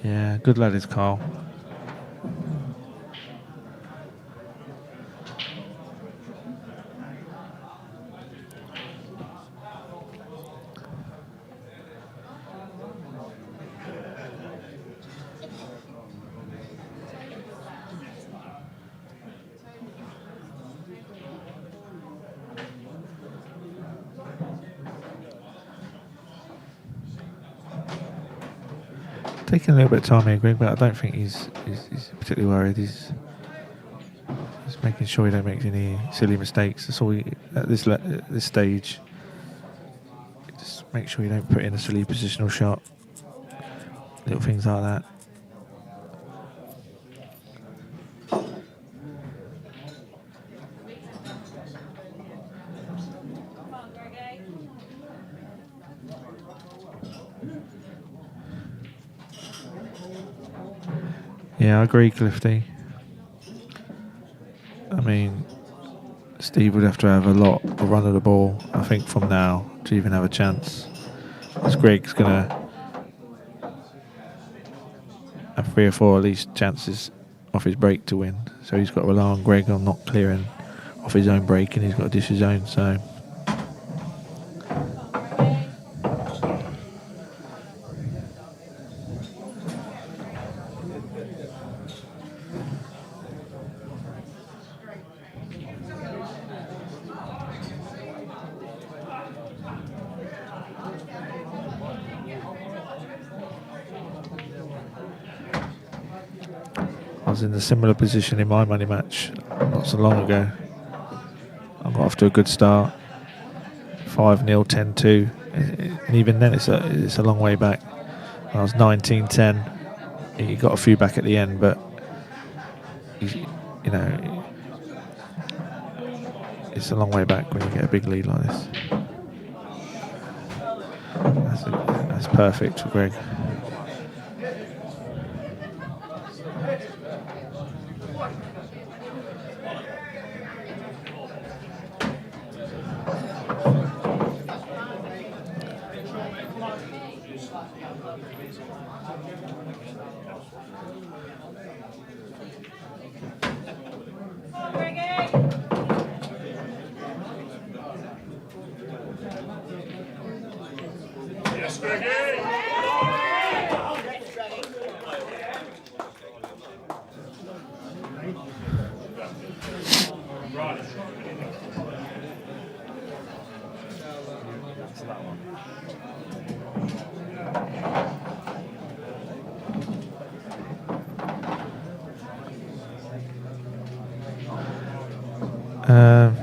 Yeah, good lad is Carl. taking a little bit of time here, Greg, but I don't think he's particularly worried. He's making sure he don't make any silly mistakes. That's all at this stage. Just make sure you don't put in a silly positional shot. Little things like that. Yeah, I agree, Clifty. I mean, Steve would have to have a lot of run of the ball, I think, from now to even have a chance. Because Greg's going to have 3 or 4 at least chances off his break to win. So he's got to rely on Greg on not clearing off his own break, and he's got to dish his own. So. I was in a similar position in my money match not so long ago. I got off to a good start, 5-0, 10-2, and even then it's a long way back. I was 19-10. He got a few back at the end, but you know, it's a long way back when you get a big lead like this. That's perfect for Greg.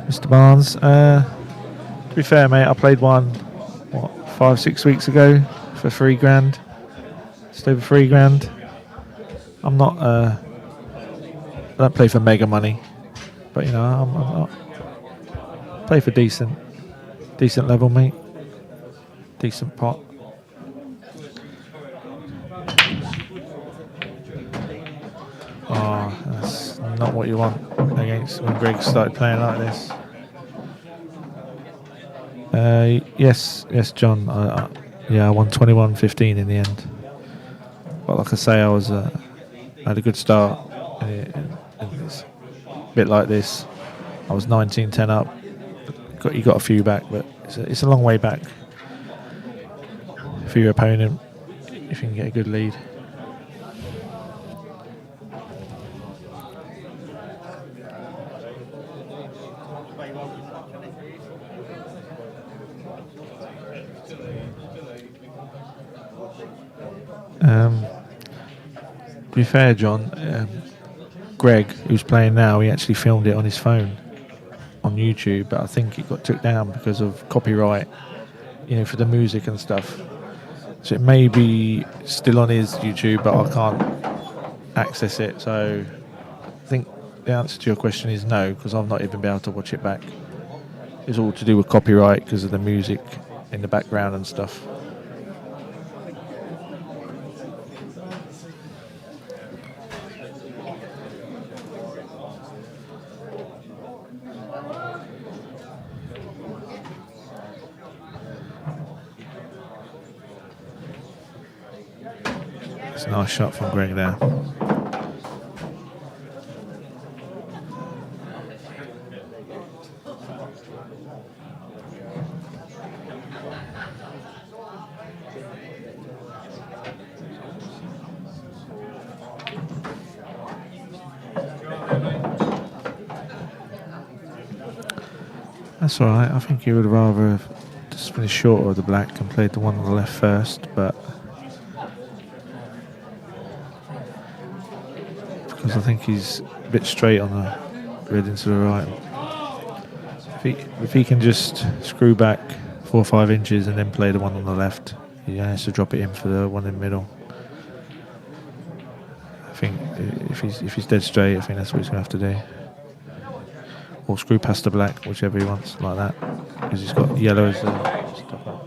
Mr. Barnes, to be fair, mate, I played one 5-6 weeks ago for $3,000, just over $3,000. I'm not I don't play for mega money, but you know, I play for decent level, mate. Decent pot. Oh, that's not what you want against when Greg started playing like this. Yes, John. I won 21-15 in the end. But like I say, I had a good start. And it's a bit like this. I was 19-10 up. You got a few back, but it's a long way back for your opponent if you can get a good lead. To be fair, John, Greg, who's playing now, he actually filmed it on his phone on YouTube, but I think it got took down because of copyright, you know, for the music and stuff. So it may be still on his YouTube, but I can't access it. So I think the answer to your question is no, because I've not even been able to watch it back. It's all to do with copyright because of the music in the background and stuff. It's a nice shot from Greg there. That's alright. I think he would rather have just finished shorter of the black and played the one on the left first, but because I think he's a bit straight on the grid into the right. If he can just screw back 4 or 5 inches and then play the one on the left, he has to drop it in for the one in the middle. I think if he's dead straight, I think that's what he's going to have to do. Or screw past the black, whichever he wants, like that, because he's got yellow as the stopper.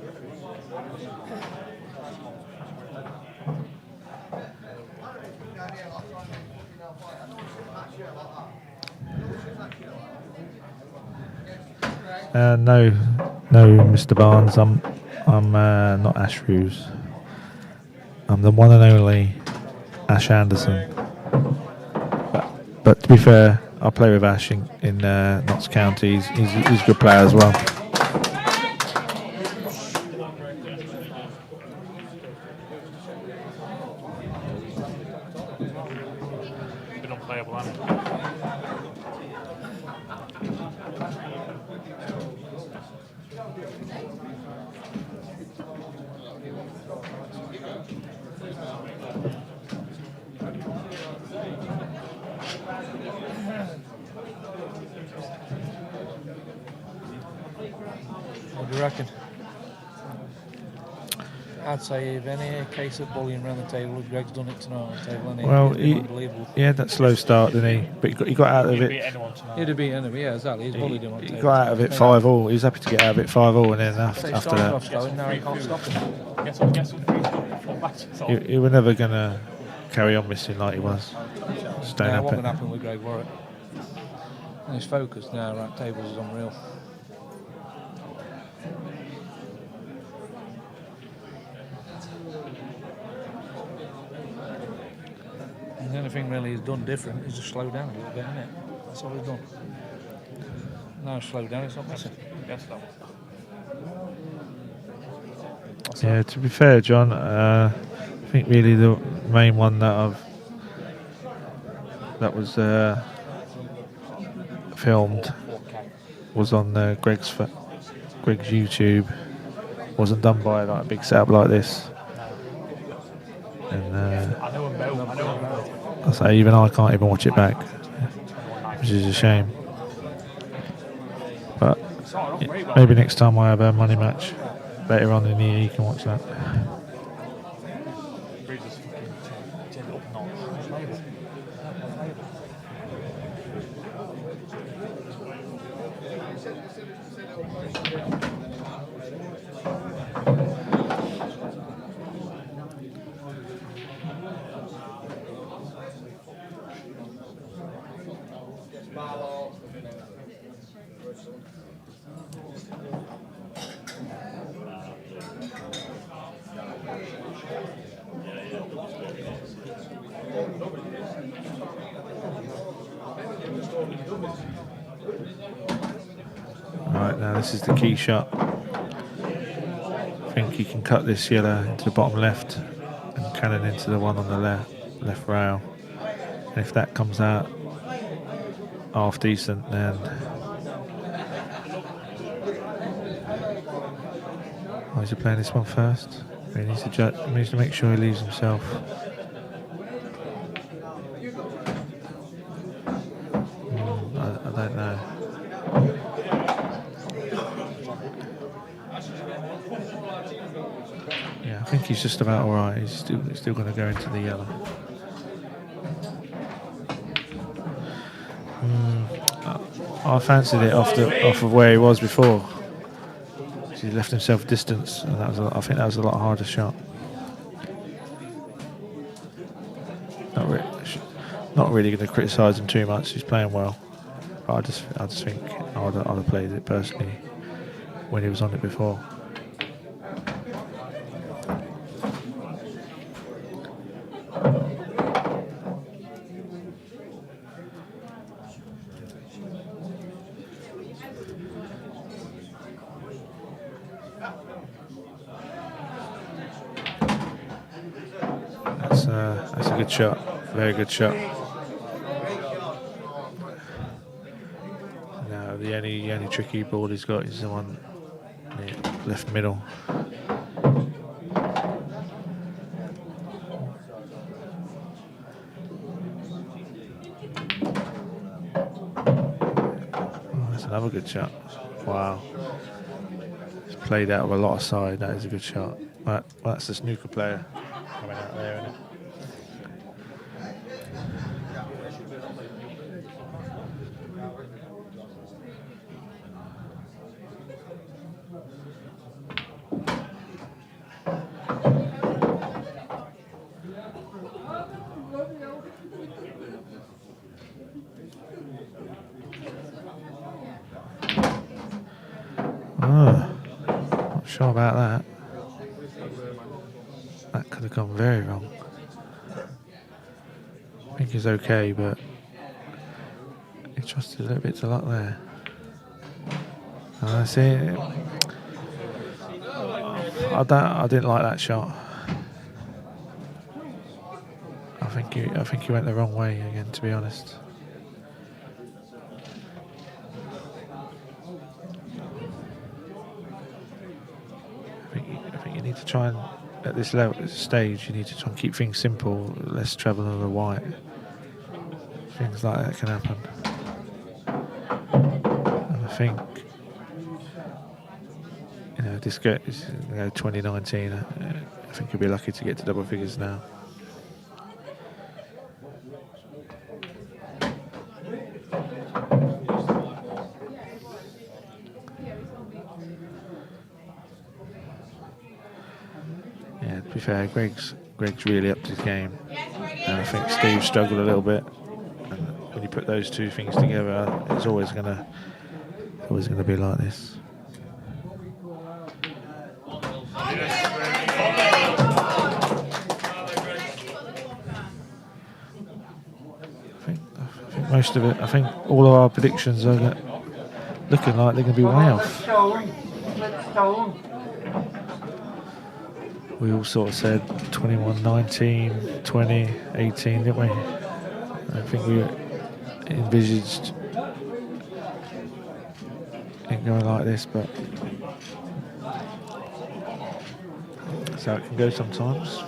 No, Mr. Barnes. I'm not Ash Hughes. I'm the one and only Ash Anderson. But to be fair, I play with Ash in Notts County. He's a good player as well. Been unplayable, hasn't it? What do you reckon? I'd say if any case of bullying around the table, Greg's done it tonight on the table, and Well, he's been unbelievable. he had that slow start, didn't he? But he got out of He'd beat it. anyone tonight. He'd have beaten him, yeah, exactly. He's bullied him on the He table. got out of it 5-all. He was happy to get out of it 5-all, and then after that, Slow, now he can't stop him. Guess what? he was never going to carry on missing like he was. Staying Now, up what at would happen with Greg Warwick? And his focus now around tables is unreal. And the only thing really he's done different is just slow down a little bit, isn't it? That's all he's done. Now slow down, it's not missing. Yes, that was. Yeah, to be fair, John, I think really the main one that was filmed was on Greg's YouTube. Wasn't done by like a big setup like this. And I know him both. I say even I can't even watch it back, which is a shame. But maybe next time I have a money match later on in the year, you can watch that. Right, now this is the key shot. I think you can cut this yellow into the bottom left and cannon into the one on the left rail. And if that comes out half decent, then is he playing this one first? He needs to make sure he leaves himself. I don't know. Yeah, I think he's just about all right. He's still going to go into the yellow. I fancied it off of where he was before. He left himself distance, and I think that was a lot harder shot. Not really going to criticise him too much. He's playing well, but I just think I'd have played it personally when he was on it before. That's a good shot. Very good shot. Now the only tricky ball he's got is the one left middle. Another good shot. Wow. It's played out of a lot of side. That is a good shot. Well, that's the snooker player coming out there, isn't it? Oh, not sure about that. That could have gone very wrong. I think he's okay, but he trusted a little bit to luck there. I see. I didn't like that shot. I think he went the wrong way again, to be honest. I think you need to try and, at this stage, you need to try and keep things simple, less travel on the white. Things like that can happen. And I think, this is 2019. I think you'll be lucky to get to double figures now. Yeah, to be fair, Greg's really upped his game, and I think Steve struggled a little bit. And when you put those two things together, it's always gonna be like this. Most of it, I think all of our predictions are looking like they're going to be way off. We all sort of said 21, 19, 20, 18, didn't we? I think we envisaged it going like this, but that's how it can go sometimes.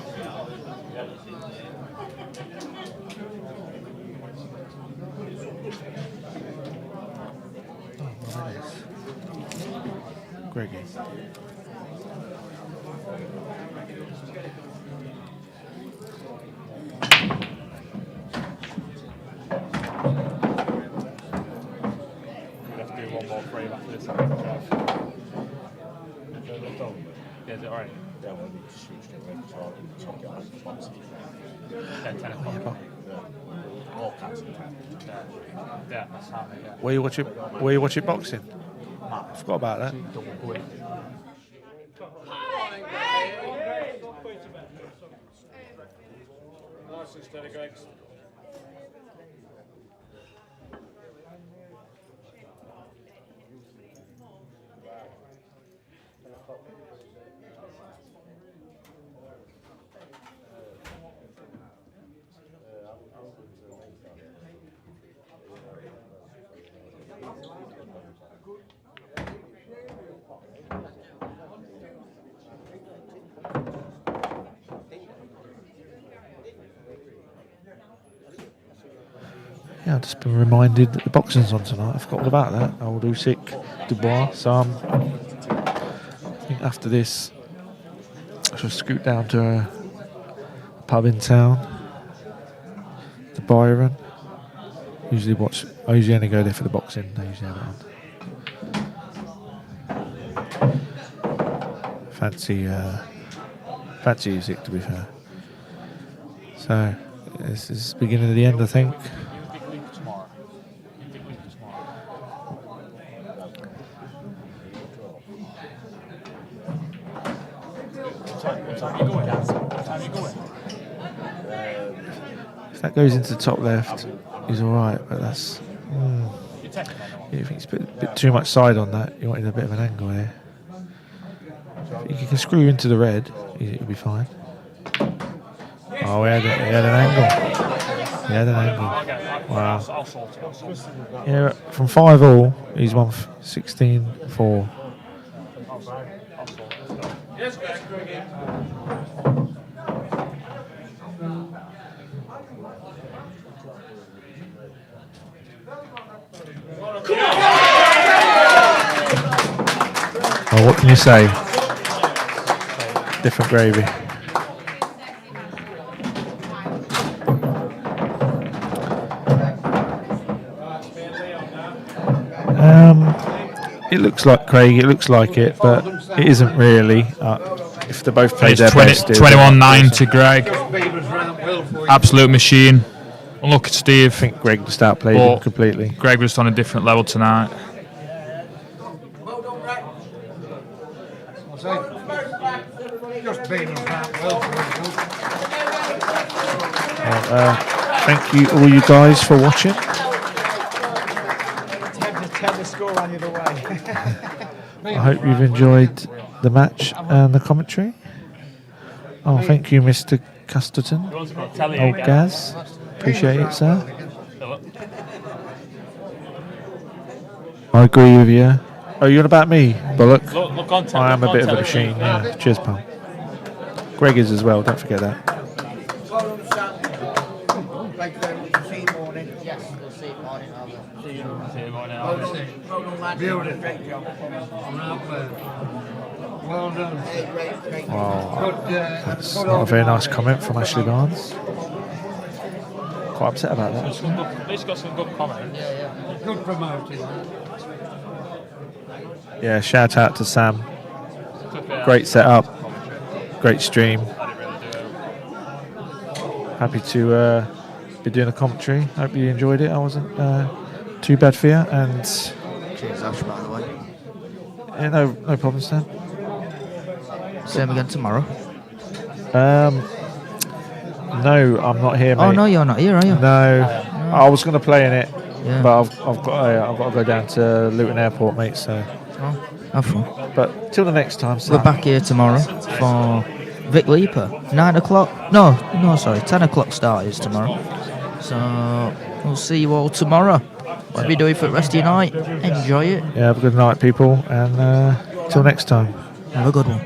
Greggy. We'll have to do one more frame after this. Yeah, is it alright? Yeah, we'll need to shoot straight away so I can get back to boxing. 10 o'clock. All cats and 10. Yeah, that's how it, yeah. Where you watching boxing? I forgot about that. Nice and steady, Greg. Yeah, I've just been reminded that the boxing's on tonight. I forgot all about that. Old Usyk, Dubois. So I think after this, I shall scoot down to a pub in town, the Byron. I usually only go there for the boxing. I usually have it on. Fancy Usyk, to be fair. So this is the beginning of the end, I think. If that goes into the top left, he's alright, but that's... I think it's a bit too much side on that. You wanted a bit of an angle here. If you can screw into the red, you'll be fine. Oh, he had an angle. He had an angle. Wow. Yeah, from 5-all, he's won 16-4. Come on! Oh, what can you say? Different gravy. It looks like Craig, it looks like it, but it isn't really. If they both played their best, 21-9 to Greg. Absolute machine. Look at Steve. I think Greg just outplayed him completely. Greg was on a different level tonight. Well done, Brett. Just being well. Thank you, all you guys, for watching. Turn the score around the other way. I hope you've enjoyed the match and the commentary. Oh, thank you, Mr. Custerton. Oh, Gaz. Appreciate it, sir. I agree with you. Oh, you're on about me, Bullock? Look on I am a bit of a machine, yeah. Cheers, pal. Greg is as well, don't forget that. Well done, Sam. Thank you very much. See you morning. Yes, we'll see it morning. Well done, lads. Beautiful. Great job. Well done. Hey, great. Wow. Good, That's not a very nice comment from Ashley Barnes. Quite upset about that, actually. At least got some good comments. good promoting. Yeah, shout out to Sam. Great setup. Great stream. Happy to be doing a commentary. Hope you enjoyed it. I wasn't too bad for you. And Cheers, Ash, by the way. yeah, no problem, Stan. Same again tomorrow. No, I'm not here, mate. Oh no, you're not here, are you? No, I was going to play in it, Yeah. but I've got to go down to Luton Airport, mate. So, Oh, have fun. but till the next time, We're Sam. back here tomorrow for Vic Leaper. 9 o'clock. No, sorry. 10 o'clock start is tomorrow. So we'll see you all tomorrow. Whatever you do for the rest of your night, enjoy it. Yeah, have a good night, people, and till next time. Have a good one.